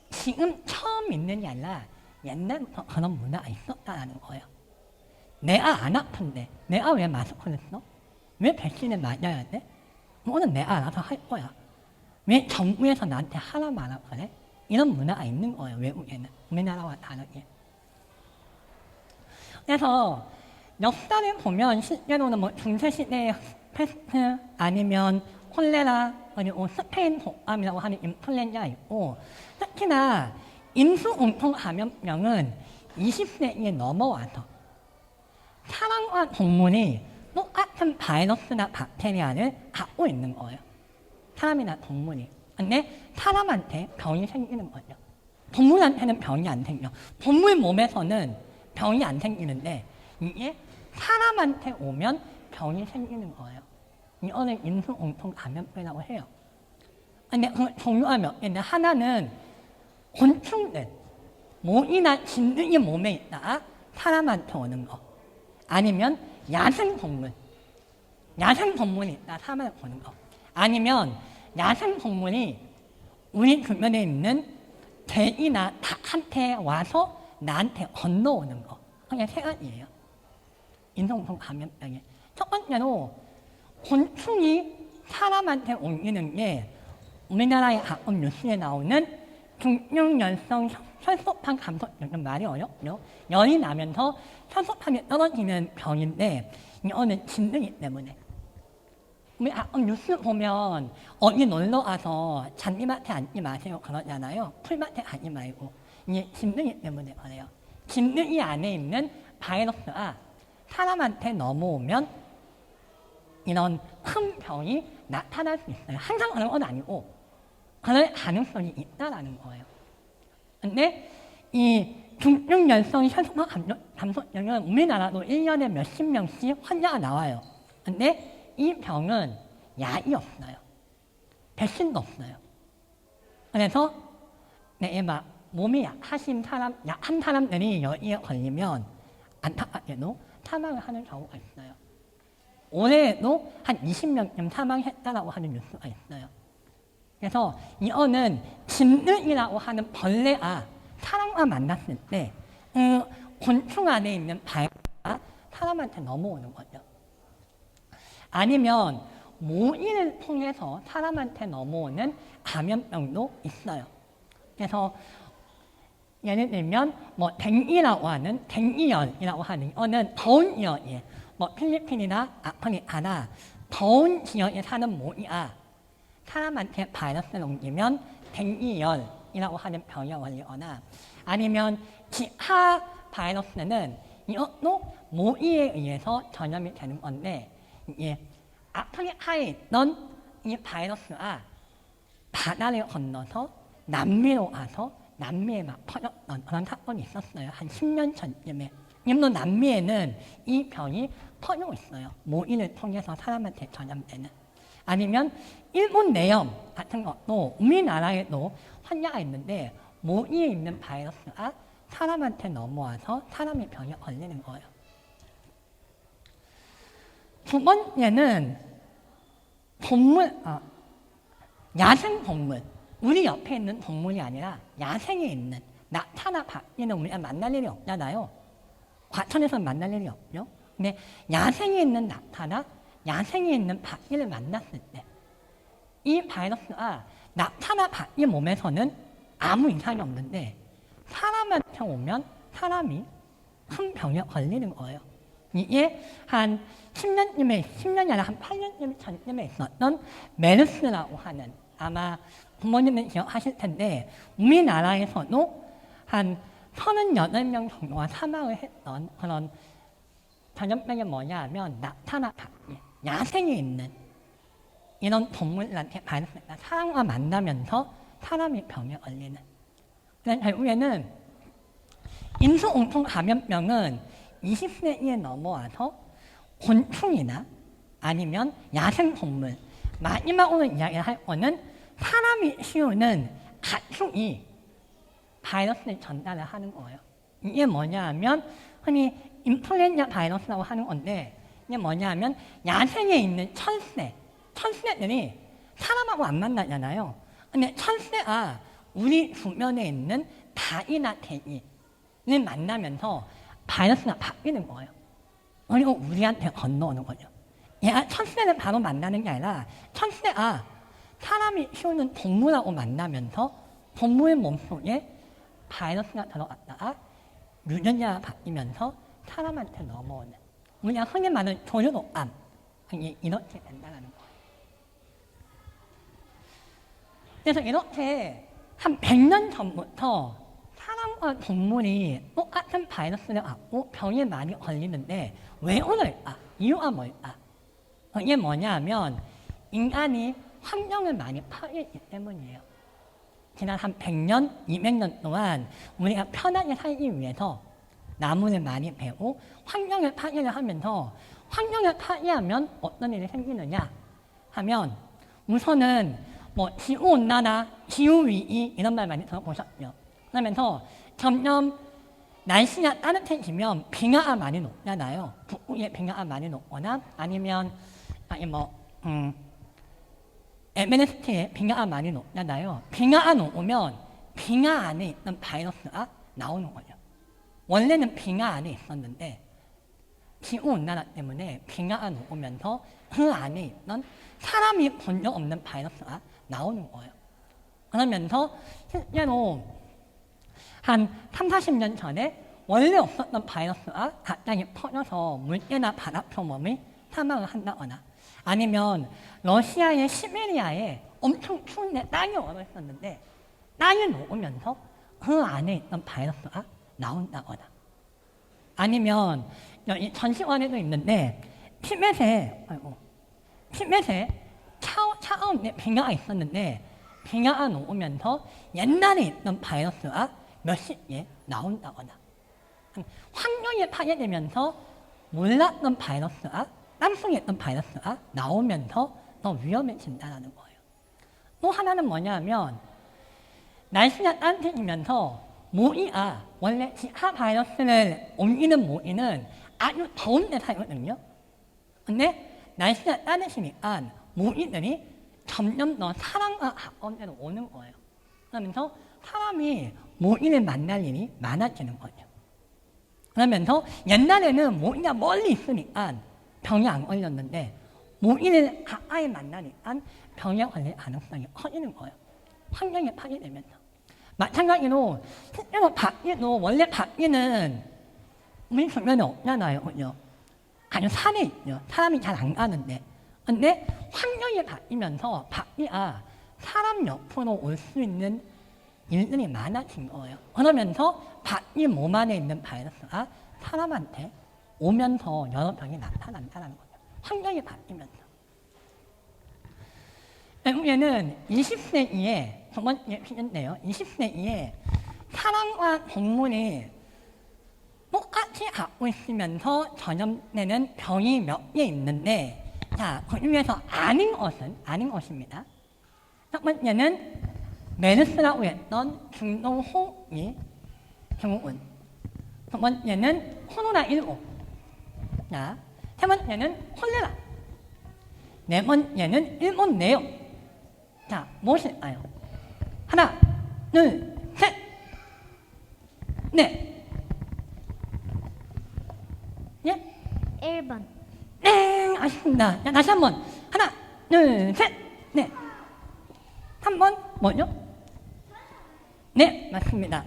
지금 처음 있는 게 아니라 옛날부터 그런 문화가 있었다는 거예요. 내가 안 아픈데 내가 왜 마스크를 써? 왜 백신을 맞아야 돼? 그거는 내가 알아서 할 거야. 왜 정부에서 나한테 하라 말아 그래? 이런 문화가 있는 거예요. 외국에는. 우리나라와 다르게. 그래서 역사를 보면 실제로는 뭐 중세시대의 패스트 아니면 콜레라 그리고 스페인 독감이라고 하는 인플루엔자가 있고 특히나 인수공통 감염병은 20세기에 넘어와서 사람과 동물이 똑같은 바이러스나 박테리아를 갖고 있는 거예요. 사람이나 동물이. 근데 사람한테 병이 생기는 거죠. 동물한테는 병이 안 생겨. 동물 몸에서는 병이 안 생기는데 이게 사람한테 오면 병이 생기는 거예요. 이거는 인수공통 감염병이라고 해요. 근데 그 종류가 몇 개인데 하나는 곤충들, 모기나 진드기 몸에 있다가 사람한테 오는 거. 아니면 야생동물. 야생동물이 있다가 사람한테 오는 거. 아니면 야생동물이 우리 주변에 있는 돼지나 닭한테 와서 나한테 건너오는 거. 그게 세 가지예요. 인수공통 감염병에. 첫 번째로 곤충이 사람한테 옮기는 게 우리나라에 가끔 뉴스에 나오는 중증열성 혈소판 감소증 말이 어렵죠. 열이 나면서 혈소판이 떨어지는 병인데 이거는 진드기 때문에. 우리 가끔 뉴스 보면 어디 놀러 가서 잔디밭에 앉지 마세요 그러잖아요. 풀밭에 가지 말고. 이게 진드기 때문에 그래요. 진드기 안에 있는 바이러스가 사람한테 넘어오면 이런 큰 병이 나타날 수 있어요. 항상 그런 건 아니고 그럴 가능성이 있다라는 거예요. 근데 이 중증열성 혈소판 감소증은 우리나라도 1년에 몇십 명씩 환자가 나와요. 근데 이 병은 약이 없어요. 백신도 없어요. 그래서 막 몸이 약한 사람들이 여기에 걸리면 안타깝게도 사망을 하는 경우가 있어요. 올해도 한 20명쯤 사망했다라고 하는 뉴스가 있어요. 그래서 이거는 진드기라고 하는 벌레가 사람과 만났을 때 곤충 안에 있는 바이러스가 사람한테 넘어오는 거죠. 아니면 모기를 통해서 사람한테 넘어오는 감염병도 있어요. 그래서 예를 들면 뭐 댕기라고 하는 댕기열이라고 하는 이거는 더운 지역에 뭐 필리핀이나 아프리카나 더운 지역에 사는 모기가 사람한테 바이러스를 옮기면 댕기열이라고 하는 병에 걸리거나 아니면 지하 바이러스는 이것도 모기에 의해서 전염이 되는 건데 이게 아프리카에 있던 이 바이러스가 바다를 건너서 남미로 가서 남미에 막 퍼졌던 그런 사건이 있었어요. 한 10년 전쯤에. 지금도 남미에는 이 병이 퍼지고 있어요. 모인을 통해서 사람한테 전염되는. 아니면 일본 내염 같은 것도 우리나라에도 환자가 있는데 모이에 있는 바이러스가 사람한테 넘어와서 사람이 병에 걸리는 거예요. 두 번째는 야생 동물. 우리 옆에 있는 동물이 아니라 야생에 있는, 나타나 밖에는 우리가 만날 일이 없잖아요. 과천에서 만날 일이 없죠. 근데 야생에 있는 나타나, 야생에 있는 밖에를 만났을 때 이 바이러스가 나타나 밖에 몸에서는 아무 이상이 없는데 사람한테 오면 사람이 큰 병에 걸리는 거예요. 이게 한 10년이 아니라 한 8년 전쯤에 있었던 메르스라고 하는, 아마 부모님은 기억하실 텐데 우리나라에서도 한 38명 정도가 사망을 했던 그런 전염병이 뭐냐 하면 나타나 밖에, 야생에 있는 이런 동물한테 바이러스가 사람과 만나면서 사람이 병에 걸리는. 그래서 결국에는 인수공통 감염병은 20세기에 넘어와서 곤충이나 아니면 야생동물, 마지막으로 이야기할 거는 사람이 씌우는 가축이 바이러스를 전달을 하는 거예요. 이게 뭐냐 하면 흔히 인플루엔자 바이러스라고 하는 건데 이게 뭐냐 하면 야생에 있는 철새들이 사람하고 안 만나잖아요. 근데 철새가 우리 주변에 있는 닭이나 돼지를 만나면서 바이러스가 바뀌는 거예요. 그리고 우리한테 건너오는 거죠. 얘가 철새를 바로 만나는 게 아니라 철새가 사람이 키우는 동물하고 만나면서 동물의 몸속에 바이러스가 들어갔다가 유전자가 바뀌면서 사람한테 넘어오는, 우리가 흔히 말하는 조류독감, 이렇게 된다는 거예요. 그래서 이렇게 한 100년 전부터 사람과 동물이 똑같은 바이러스를 갖고 병에 많이 걸리는데 왜 그럴까? 이유가 뭘까? 이게 뭐냐 하면 인간이 환경을 많이 파괴했기 때문이에요. 지난 한 100년, 200년 동안 우리가 편하게 살기 위해서 나무를 많이 베고 환경을 파괴를 하면서, 환경을 파괴하면 어떤 일이 생기느냐 하면 우선은 지구온난화, 기후위기 이런 말 많이 들어보셨죠. 그러면서 점점 날씨가 따뜻해지면 빙하가 많이 녹잖아요. 북극에 빙하가 많이 녹거나 아니면 에베레스트에 빙하가 많이 녹잖아요. 빙하가 녹으면 빙하 안에 있던 바이러스가 나오는 거죠. 원래는 빙하 안에 있었는데 지구온난화 때문에 빙하가 녹으면서 그 안에 있던 사람이 본 적 없는 바이러스가 나오는 거예요. 그러면서 실제로 한 30-40년 전에 원래 없었던 바이러스가 갑자기 퍼져서 물개나 바다표범이 사망을 한다거나 아니면 러시아의 시베리아에 엄청 추운데 땅이 얼어 있었는데 땅이 녹으면서 그 안에 있던 바이러스가 나온다거나 아니면 여기 전시관에도 있는데 티벳에 차가운 빙하가 있었는데 빙하가 녹으면서 옛날에 있던 바이러스가 몇십 개 나온다거나 환경이 파괴되면서 몰랐던 바이러스가, 땅속에 있던 바이러스가 나오면서 더 위험해진다는 거예요. 또 하나는 뭐냐면 날씨가 따뜻해지면서 모기가, 원래 지하 바이러스를 옮기는 모기는 아주 더운 데 살거든요. 근데 날씨가 따뜻해지니까 모기들이 점점 더 사람과 가까운 데로 오는 거예요. 그러면서 사람이 모기를 만날 일이 많아지는 거죠. 그러면서 옛날에는 모기가 멀리 있으니까 병이 안 걸렸는데 모기를 가까이 만나니까 병에 걸릴 가능성이 커지는 거예요. 환경이 파괴되면서. 마찬가지로 실제로 밖에도, 원래 밖에는 우리 주변에 없잖아요. 그죠? 아주 산에 있죠. 사람이 잘 안 가는데. 근데 환경이 바뀌면서 밖이가 사람 옆으로 올 수 있는 일들이 많아진 거예요. 그러면서 밖이 몸 안에 있는 바이러스가 사람한테 오면서 여러 병이 나타난다는 거죠. 환경이 바뀌면서. 결국에는 20세기에, 두 번째 시대인데요. 20세기에 사람과 동물이 똑같이 갖고 있으면서 전염되는 병이 몇 개 있는데, 자, 그 중에서 아닌 것입니다. 첫 번째는 메르스라고 했던 중동호흡기 증후군. 두 번째는 코로나19. 자, 세 번째는 콜레라. 네 번째는 일본 내용. 자, 무엇일까요? 하나, 둘, 셋, 넷. 예? 1번. 땡! 아쉽습니다. 자, 다시 한 번. 하나, 둘, 셋, 넷. 3번 뭐죠? 네, 맞습니다.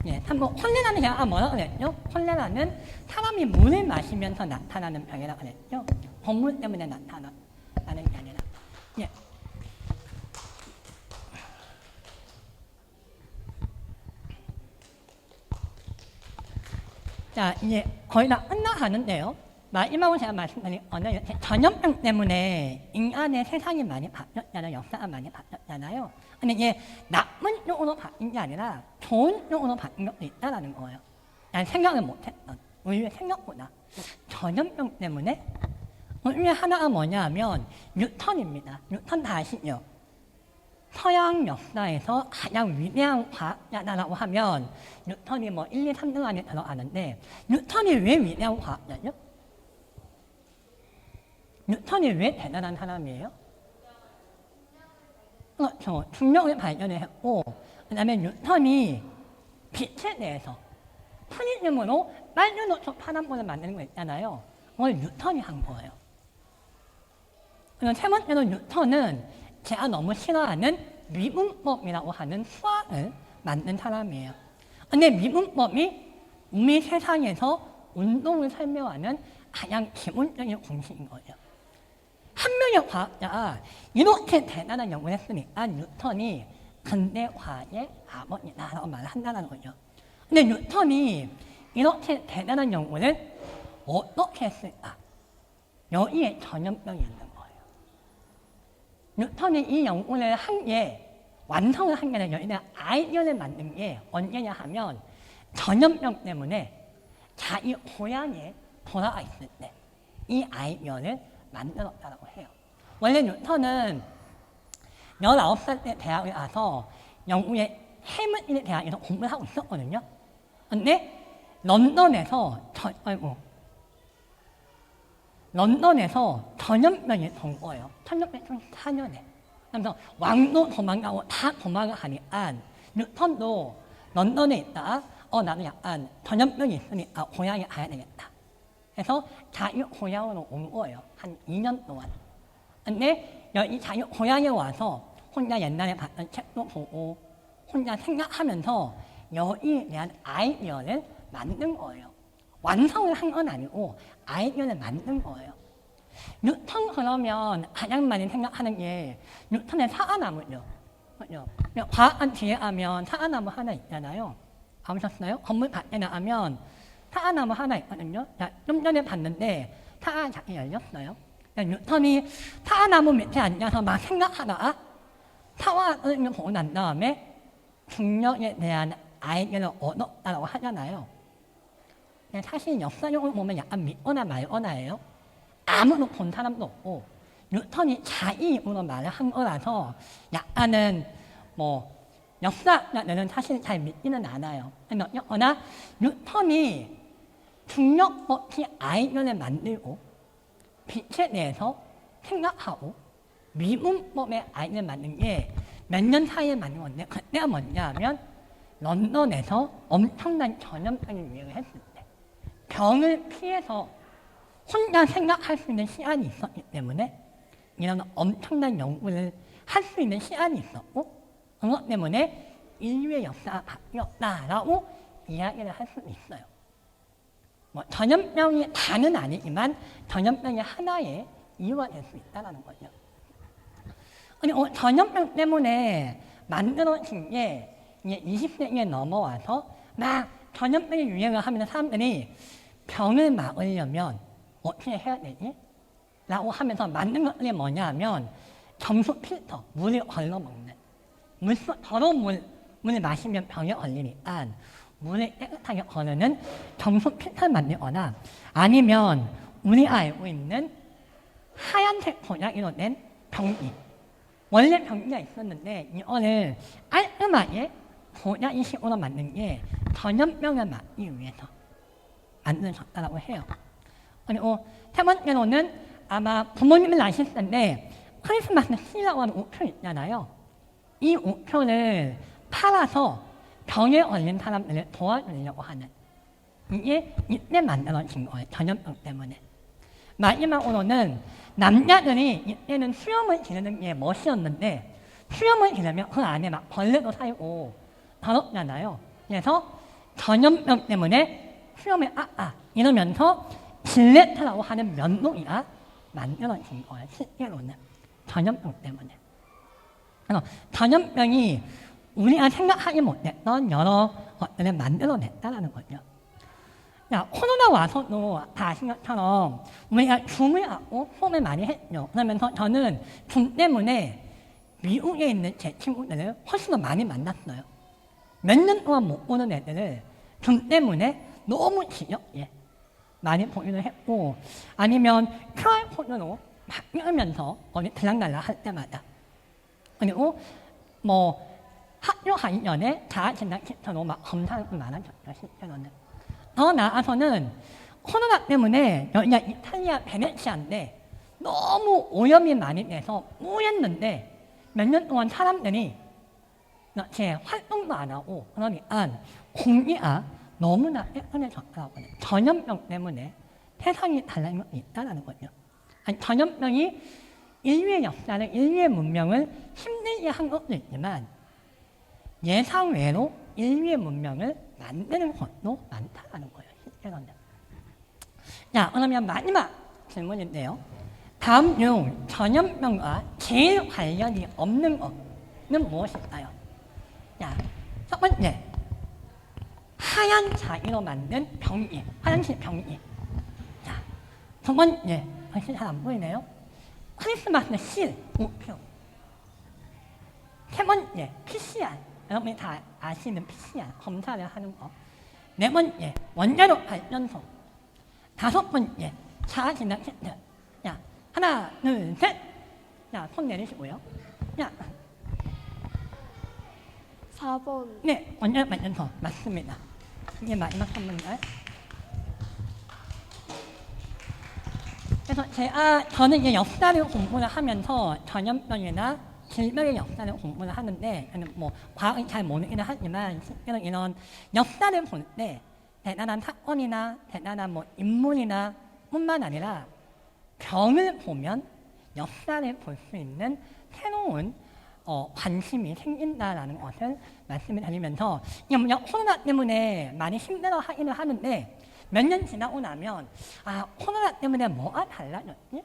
예, 3번 콜레라는 제가 뭐라고 그랬죠? 콜레라는 사람이 물을 마시면서 나타나는 병이라고 그랬죠? 동물 때문에 나타나는 게 아니라. 예. 자, 이제 거의 다 끝나가는데요. 마지막으로 제가 말씀드린 거는 전염병 때문에 인간의 세상이 많이 바뀌었잖아요. 역사가 많이 바뀌었잖아요. 근데 이게 나쁜 쪽으로 바뀐 게 아니라 좋은 쪽으로 바뀐 것도 있다는 거예요. 난 생각을 못했던, 우리의 생각보다. 전염병 때문에 그 중에 하나가 뭐냐면 뉴턴입니다. 뉴턴 다 아시죠? 서양 역사에서 가장 위대한 과학자라고 하면 뉴턴이 뭐 1, 2, 3등 안에 들어가는데, 뉴턴이 왜 위대한 과학자죠? 뉴턴이 왜 대단한 사람이에요? 그렇죠. 중력을 발견을 했고, 그 다음에 뉴턴이 빛에 대해서 프리즘으로 빨주노초 파란불을 만드는 거 있잖아요. 그걸 뉴턴이 한 거예요. 그리고 세 번째로 뉴턴은 제가 너무 싫어하는 미분법이라고 하는 수학을 만든 사람이에요. 근데 미분법이 우리 세상에서 운동을 설명하는 가장 기본적인 공식인 거예요. 한 명의 과학자가 이렇게 대단한 연구를 했으니까 뉴턴이 근대 과학의 아버지다라고 말을 한다는 거죠. 근데 뉴턴이 이렇게 대단한 연구를 어떻게 했을까? 여기에 전염병이 있는 거예요. 뉴턴이 이 연구를 한 게, 완성을 한 게 아니라 여기다 아이디어를 만든 게 언제냐 하면 전염병 때문에 자기 고향에 돌아가 있을 때 이 아이디어를 만들었다고 해요. 원래 뉴턴은 19살 때 대학에 가서 영국의 케임브리지 대학에서 공부를 하고 있었거든요. 근데 런던에서 전염병이 돈 거예요. 1614년에. 그래서 왕도 도망가고 다 도망가니까 뉴턴도 런던에 있다가 나도 약간 전염병이 있으니까 고향에 가야 되겠다. 그래서 자기 고향으로 온 거예요. 한 2년 동안. 근데 여기 자기 고향에 와서 혼자 옛날에 봤던 책도 보고 혼자 생각하면서 여기에 대한 아이디어를 만든 거예요. 완성을 한 건 아니고 아이디어를 만든 거예요. 뉴턴 그러면 가장 많이 생각하는 게 뉴턴의 사과나무죠. 그죠? 과학관 뒤에 가면 사과나무 하나 있잖아요. 가보셨어요? 건물 밖에 나가면 사과나무 하나 있거든요. 좀 전에 봤는데 사과장이 열렸어요. 뉴턴이 사과나무 밑에 앉아서 막 생각하다가 사과를 보고 난 다음에 중력에 대한 아이디어를 얻었다고 하잖아요. 사실 역사적으로 보면 약간 믿거나 말거나예요. 아무도 본 사람도 없고 뉴턴이 자기 입으로 말을 한 거라서 약간은 뭐 역사자들은 사실 잘 믿지는 않아요. 그러나 뉴턴이 중력법칙 아이디어를 만들고 빛에 대해서 생각하고 미분법의 아이디어를 만든 게 몇 년 사이에 만든 건데, 그때가 뭐냐면 런던에서 엄청난 전염병이 유행을 했을 때 병을 피해서 혼자 생각할 수 있는 시간이 있었기 때문에 이런 엄청난 연구를 할 수 있는 시간이 있었고, 그것 때문에 인류의 역사가 바뀌었다라고 이야기를 할 수도 있어요. 뭐 전염병이 다는 아니지만 전염병이 하나의 이유가 될 수 있다는 거죠. 그리고 전염병 때문에 만들어진 게 이제 20세기에 넘어와서 막 전염병이 유행을 하면 사람들이 병을 막으려면 어떻게 해야 되지? 라고 하면서 만든 것들이 뭐냐 하면 점수 필터, 물을 걸러먹는, 더러운 물 물을 마시면 병에 걸리니까 물을 깨끗하게 거르는 정수 필터를 만들거나 아니면 우리가 알고 있는 하얀색 보자기로 된 병기. 원래 병기가 있었는데 이거를 깔끔하게 보자기식으로 만든 게 전염병을 막기 위해서 만들어졌다고 해요. 그리고 세 번째로는 아마 부모님은 아실 텐데 크리스마스 트리라고 하는 우표 있잖아요. 이 우표를 팔아서 병에 걸린 사람들을 도와주려고 하는 이게 이때 만들어진 거예요. 전염병 때문에. 마지막으로는 남자들이 이때는 수염을 기르는 게 멋이었는데 수염을 기르면 그 안에 막 벌레도 살고 더럽잖아요. 그래서 전염병 때문에 수염을 이러면서 질레트라고 하는 면도기가 만들어진 거예요. 실제로는 전염병 때문에. 그래서 전염병이 우리가 생각하지 못했던 여러 것들을 만들어냈다는 거죠. 자, 코로나 와서도 다 아신 것처럼 우리가 줌을 하고 수업을 많이 했죠. 그러면서 저는 줌 때문에 미국에 있는 제 친구들을 훨씬 더 많이 만났어요. 몇 년 동안 못 보는 애들을 줌 때문에 너무 지겹게 많이 보기도 했고 아니면 QR코드로 막 읽으면서 어디 들락날락 할 때마다 그리고 뭐 학교 가기 전에 자아진단 키트로 막 검사를 많아졌죠. 실제로는. 더 나아가서는 코로나 때문에 여기가 이탈리아 베네치아인데 너무 오염이 많이 돼서 뿌였는데 몇 년 동안 사람들이 제 활동도 안 하고 그러니까 공기가 너무나 깨끗해졌다고 해요. 전염병 때문에 세상이 달라진 것이 있다는 거죠. 아니, 전염병이 인류의 역사를, 인류의 문명을 힘들게 한 것도 있지만 예상외로 인류의 문명을 만드는 것도 많다는 거예요. 실제로는. 자, 그러면 마지막 질문인데요. 다음 중 전염병과 제일 관련이 없는 것은 무엇일까요? 자, 첫 번째. 하얀 자기로 만든 병기, 화장실 병기. 자, 두 번째. 사실 잘 안 보이네요. 크리스마스 실, 우표. 세 번째, PCR. 여러분이 다 아시는 PCR, 검사를 하는 거. 네 번째, 원자력 발전소. 다섯 번째, 자아진단 키트. 자, 하나, 둘, 셋. 자, 손 내리시고요. 자, 4번. 네, 원자력 발전소. 맞습니다. 이게 마지막 선물인가요? 그래서 저는 이제 역사를 공부를 하면서 전염병이나 질병의 역사를 공부를 하는데, 뭐, 과학이 잘 모르기는 하지만, 실제로 이런 역사를 볼 때, 대단한 사건이나 대단한 뭐 인물이나 뿐만 아니라 병을 보면 역사를 볼 수 있는 새로운 관심이 생긴다라는 것을 말씀을 드리면서 코로나 때문에 많이 힘들어 하기는 하는데 몇 년 지나고 나면 코로나 때문에 뭐가 달라졌지?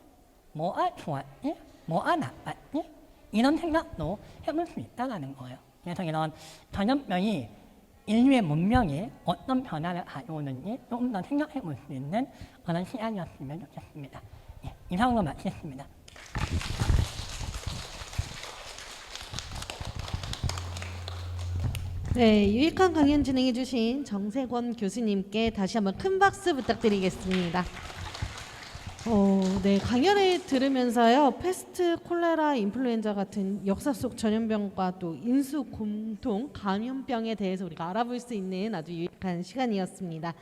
뭐가 좋았지? 뭐가 나빴지? 이런 생각도 해볼 수 있다는 거예요. 그래서 이런 전염병이 인류의 문명에 어떤 변화를 가져오는지 조금 더 생각해 볼 수 있는 그런 시간이었으면 좋겠습니다. 예, 이상으로 마치겠습니다. 네, 유익한 강연 진행해 주신 정세권 교수님께 다시 한번 큰 박수 부탁드리겠습니다. 네, 강연을 들으면서요, 패스트, 콜레라, 인플루엔자 같은 역사 속 전염병과 또 인수 공통 감염병에 대해서 우리가 알아볼 수 있는 아주 유익한 시간이었습니다.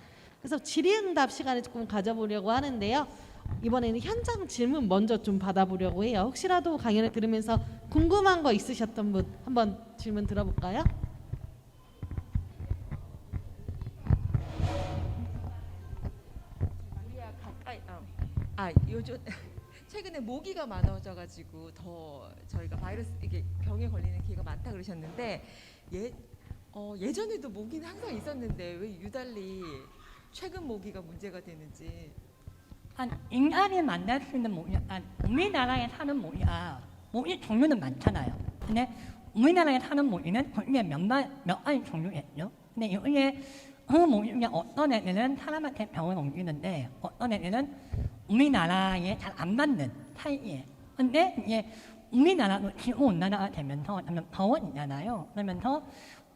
그래서 질의응답 시간을 조금 가져보려고 하는데요. 이번에는 현장 질문 먼저 좀 받아보려고 해요. 혹시라도 강연을 들으면서 궁금한 거 있으셨던 분 한번 질문 들어볼까요? 요즘 최근에 모기가 많아져가지고 더 저희가 바이러스 이게 병에 걸리는 기회가 많다 그러셨는데 예전에도 모기는 항상 있었는데 왜 유달리 최근 모기가 문제가 되는지. 인간이 만날 수 있는 모기, 우리나라에 사는 모기가 모기 종류는 많잖아요. 근데 우리나라에 사는 모기는 거기에 몇 가지 종류겠죠. 근데 이게 그 모기 중에 어떤 애들은 사람한테 병을 옮기는데 어떤 애들은 우리나라에 잘 안 맞는 사이에. 근데 이제 우리나라도 기후온난화가 되면서 점점 더워지잖아요. 그러면서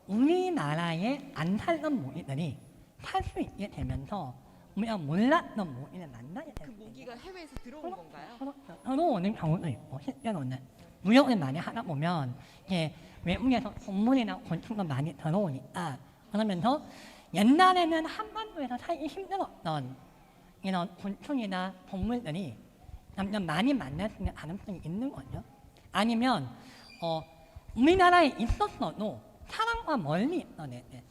우리나라에 안 살던 모기들이 살 수 있게 되면서 우리가 몰랐던 모기를 만나게 그 됐어요. 모기가 해외에서 들어온 건가요? 들어오는 경우도 있고 실제로는 무역을 많이 하다 보면 이제 외국에서 동물이나 곤충도 많이 들어오니까 그러면서 옛날에는 한반도에서 살기 힘들었던 이런 곤충이나 동물들이 점점 많이 만날 수 있는 가능성이 있는 거죠. 아니면 우리나라에 있었어도 사람과 멀리 있던 애들,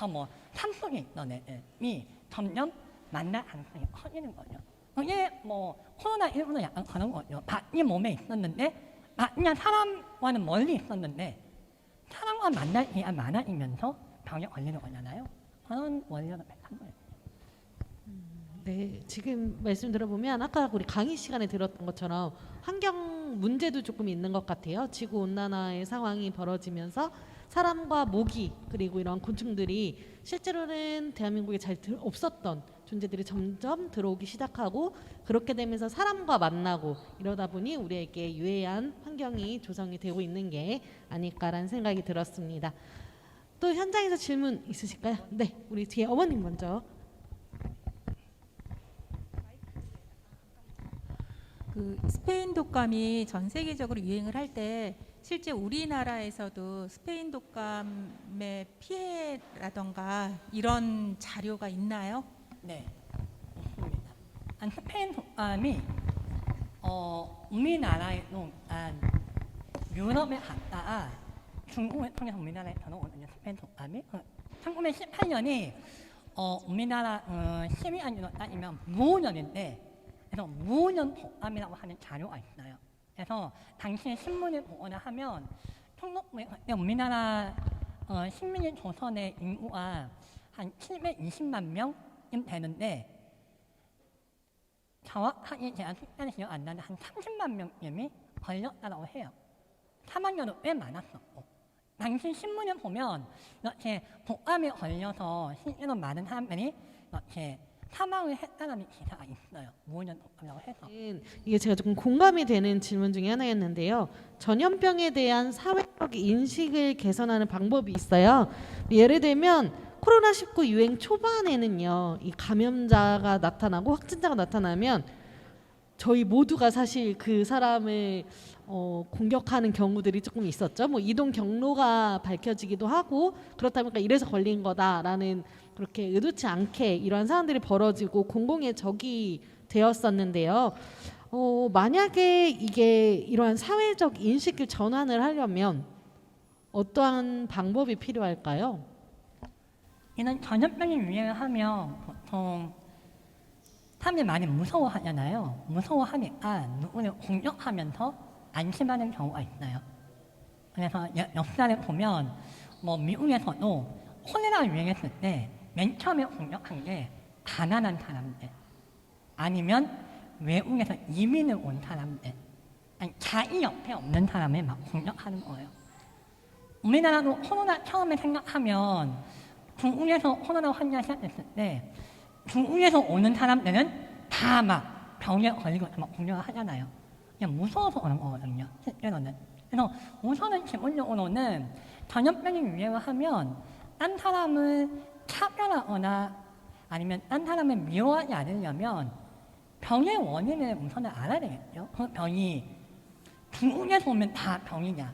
뭐 산속에 있던 애들이 점점 만날 가능성이 커지는 거죠. 이게 뭐 코로나19도 약간 그런 거죠. 밖에 몸에 있었는데 그냥 사람과는 멀리 있었는데 사람과 만날 기회가 많아지면서 병에 걸리는 거잖아요. 그런 원리로 비슷한 거예요. 네, 지금 말씀 들어보면 아까 우리 강의 시간에 들었던 것처럼 환경 문제도 조금 있는 것 같아요. 지구 온난화의 상황이 벌어지면서 사람과 모기 그리고 이런 곤충들이 실제로는 대한민국에 없었던 존재들이 점점 들어오기 시작하고 그렇게 되면서 사람과 만나고 이러다 보니 우리에게 유해한 환경이 조성이 되고 있는 게 아닐까라는 생각이 들었습니다. 또 현장에서 질문 있으실까요? 네, 우리 뒤에 어머님 먼저. 그 스페인 독감이 전 세계적으로 유행을 할 때 실제 우리나라에서도 스페인 독감의 피해라던가 이런 자료가 있나요? 네, 있습니다. 스페인 독감이 우리나라에도 유럽에 갔다가 중국을 통해서 우리나라에 들어오거든요. 스페인 독감이 1918년이 우리나라 시위안으로 따지면 무오년인데 그래서 무오년 독감이라고 하는 자료가 있어요. 그래서 당시 신문을 보거나 하면 우리나라 식민지 조선의 인구가 한 720만 명쯤 되는데 정확하게 제가 숫자를 기억 안 나는데 한 30만 명쯤이 걸렸다고 해요. 사망률도 꽤 많았었고 당시 신문을 보면 이렇게 독감에 걸려서 실제로 많은 사람들이 이렇게 사망을 했다는 기사가 있어요. 무오년 독감이라고 해서. 이게 제가 조금 공감이 되는 질문 중에 하나였는데요. 전염병에 대한 사회적 인식을 개선하는 방법이 있어요. 예를 들면 코로나19 유행 초반에는요, 이 감염자가 나타나고 확진자가 나타나면 저희 모두가 사실 그 사람을 공격하는 경우들이 조금 있었죠. 뭐 이동 경로가 밝혀지기도 하고 그렇다 보니까 이래서 걸린 거다라는 그렇게 의도치 않게 이러한 상황들이 벌어지고 공공의 적이 되었었는데요. 만약에 이게 이러한 사회적 인식을 전환을 하려면 어떠한 방법이 필요할까요? 이런 전염병이 유행을 하면 보통 사람들이 많이 무서워하잖아요. 무서워하니까 누구를 공격하면서 안심하는 경우가 있어요. 그래서 역사를 보면 뭐 미국에서도 콜레라 유행했을 때 맨 처음에 공격한 게 가난한 사람들 아니면 외국에서 이민을 온 사람들 아니 자기 옆에 없는 사람을 막 공격하는 거예요. 우리나라도 코로나 처음에 생각하면 중국에서 코로나 환자 시작됐을 때 중국에서 오는 사람들은 다 막 병에 걸리고 막 공격을 하잖아요. 그냥 무서워서 그런 거거든요. 실제로는. 그래서 우선은 기본적으로는 전염병이 유행을 하면 딴 사람을 차별하거나 아니면 딴 사람을 미워하지 않으려면 병의 원인을 우선은 알아야 되겠죠. 그 병이 중국에서 오면 다 병이냐?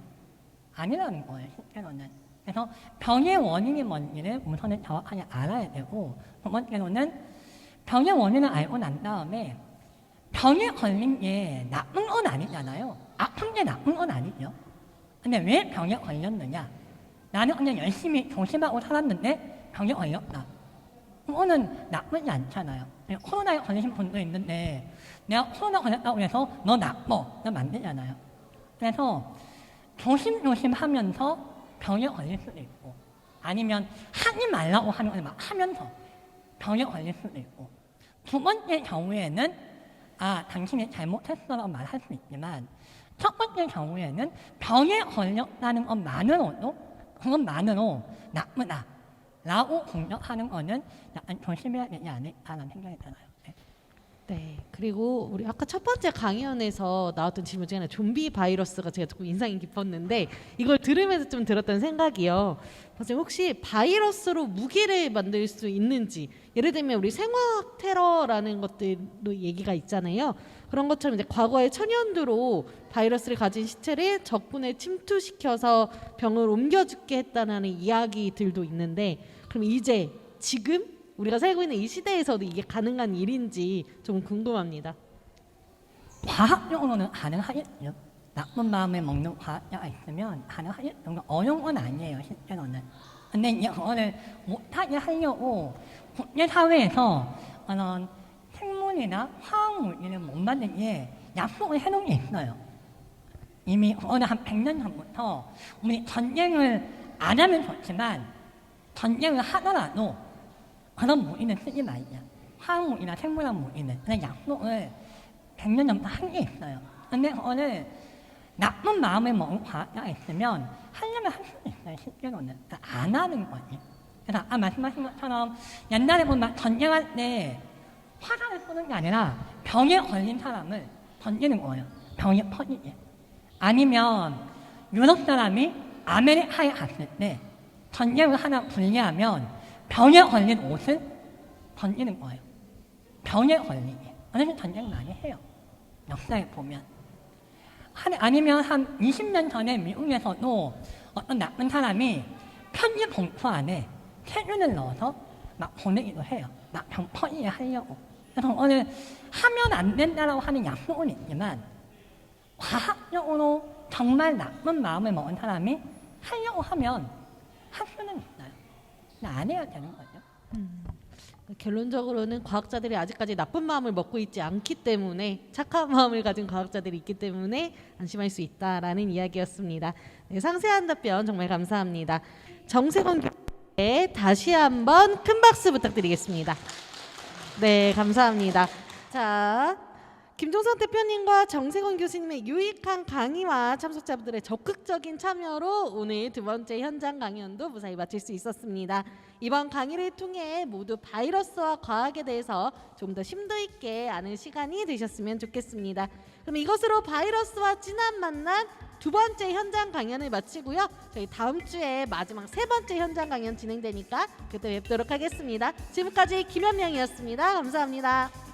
아니라는 거예요. 실제로는. 그래서 병의 원인이 뭔지를 우선은 정확하게 알아야 되고 두 번째로는 병의 원인을 알고 난 다음에 병에 걸린 게 나쁜 건 아니잖아요. 아픈 게 나쁜 건 아니죠. 근데 왜 병에 걸렸느냐? 나는 그냥 열심히 조심하고 살았는데 병에 걸렸다. 그거는 나쁘지 않잖아요. 코로나에 걸리신 분도 있는데 내가 코로나 걸렸다고 해서 너 나빠. 그러면 안 되잖아요. 그래서 조심조심 하면서 병에 걸릴 수도 있고 아니면 하지 말라고 하는 걸 막 하면서 병에 걸릴 수도 있고 두 번째 경우에는 당신이 잘못했어라고 말할 수 있지만 첫 번째 경우에는 병에 걸렸다는 그것만으로 나쁘다라고 공격하는 거는 약간 조심해야 되지 않을까라는 생각이 들어요. 네. 네, 그리고 우리 아까 첫 번째 강연에서 나왔던 질문 중에 하나 좀비 바이러스가 제가 조금 인상이 깊었는데 이걸 들으면서 좀 들었던 생각이요. 선생님 혹시 바이러스로 무기를 만들 수 있는지, 예를 들면 우리 생화학 테러라는 것들도 얘기가 있잖아요. 그런 것처럼 이제 과거에 천연두로 바이러스를 가진 시체를 적군에 침투시켜서 병을 옮겨 죽게 했다는 이야기들도 있는데, 그럼 이제 지금 우리가 살고 있는 이 시대에서도 이게 가능한 일인지 좀 궁금합니다. 과학적으로는 가능하겠죠. 나쁜 마음을 먹는 과학자가 있으면 가능하겠죠. 어려운 건 아니에요, 실제로는. 근데 이제 그거를 못하게 하려고 국제사회에서 생물이나 화학물질을 못 만들게 약속을 해놓은 게 있어요. 이미 그거는 한 100년 전부터 우리 전쟁을 안 하면 좋지만 전쟁을 하더라도 그런 무기는 쓰지 말자. 화학무기나 생물학 무기는. 그런 약속을 100년 전부터 한 게 있어요. 근데 그거를 나쁜 마음을 먹은 과학자가 있으면 하려면 할 수도 있어요, 실제로는. 그러니까 안 하는 거지. 그래서 아까 말씀하신 것처럼 옛날에 보면 전쟁할 때 화살을 쏘는 게 아니라 병에 걸린 사람을 던지는 거예요. 병이 퍼지게. 아니면 유럽 사람이 아메리카에 갔을 때 전쟁을 하나 분리하면 병에 걸린 옷을 던지는 거예요. 병에 걸리게. 아니면 전쟁 많이 해요. 역사에 보면. 아니면 한 20년 전에 미국에서도 어떤 나쁜 사람이 편지 봉투 안에 세균을 넣어서 막 보내기도 해요. 막 병 퍼지게 하려고. 그래서 오늘 하면 안 된다라고 하는 약속은 있지만 과학적으로 정말 나쁜 마음을 먹은 사람이 하려고 하면 할 수는 있어요. 근데 안 해야 되는 거죠. 결론적으로는 과학자들이 아직까지 나쁜 마음을 먹고 있지 않기 때문에, 착한 마음을 가진 과학자들이 있기 때문에 안심할 수 있다라는 이야기였습니다. 네, 상세한 답변 정말 감사합니다. 정세권 교수님께 다시 한번 큰 박수 부탁드리겠습니다. 네, 감사합니다. 자, 김종선 대표님과 정세권 교수님의 유익한 강의와 참석자분들의 적극적인 참여로 오늘 두 번째 현장 강연도 무사히 마칠 수 있었습니다. 이번 강의를 통해 모두 바이러스와 과학에 대해서 좀 더 심도 있게 아는 시간이 되셨으면 좋겠습니다. 그럼 이것으로 바이러스와 진한 만남 두 번째 현장 강연을 마치고요. 저희 다음 주에 마지막 세 번째 현장 강연 진행되니까 그때 뵙도록 하겠습니다. 지금까지 김현명이었습니다. 감사합니다.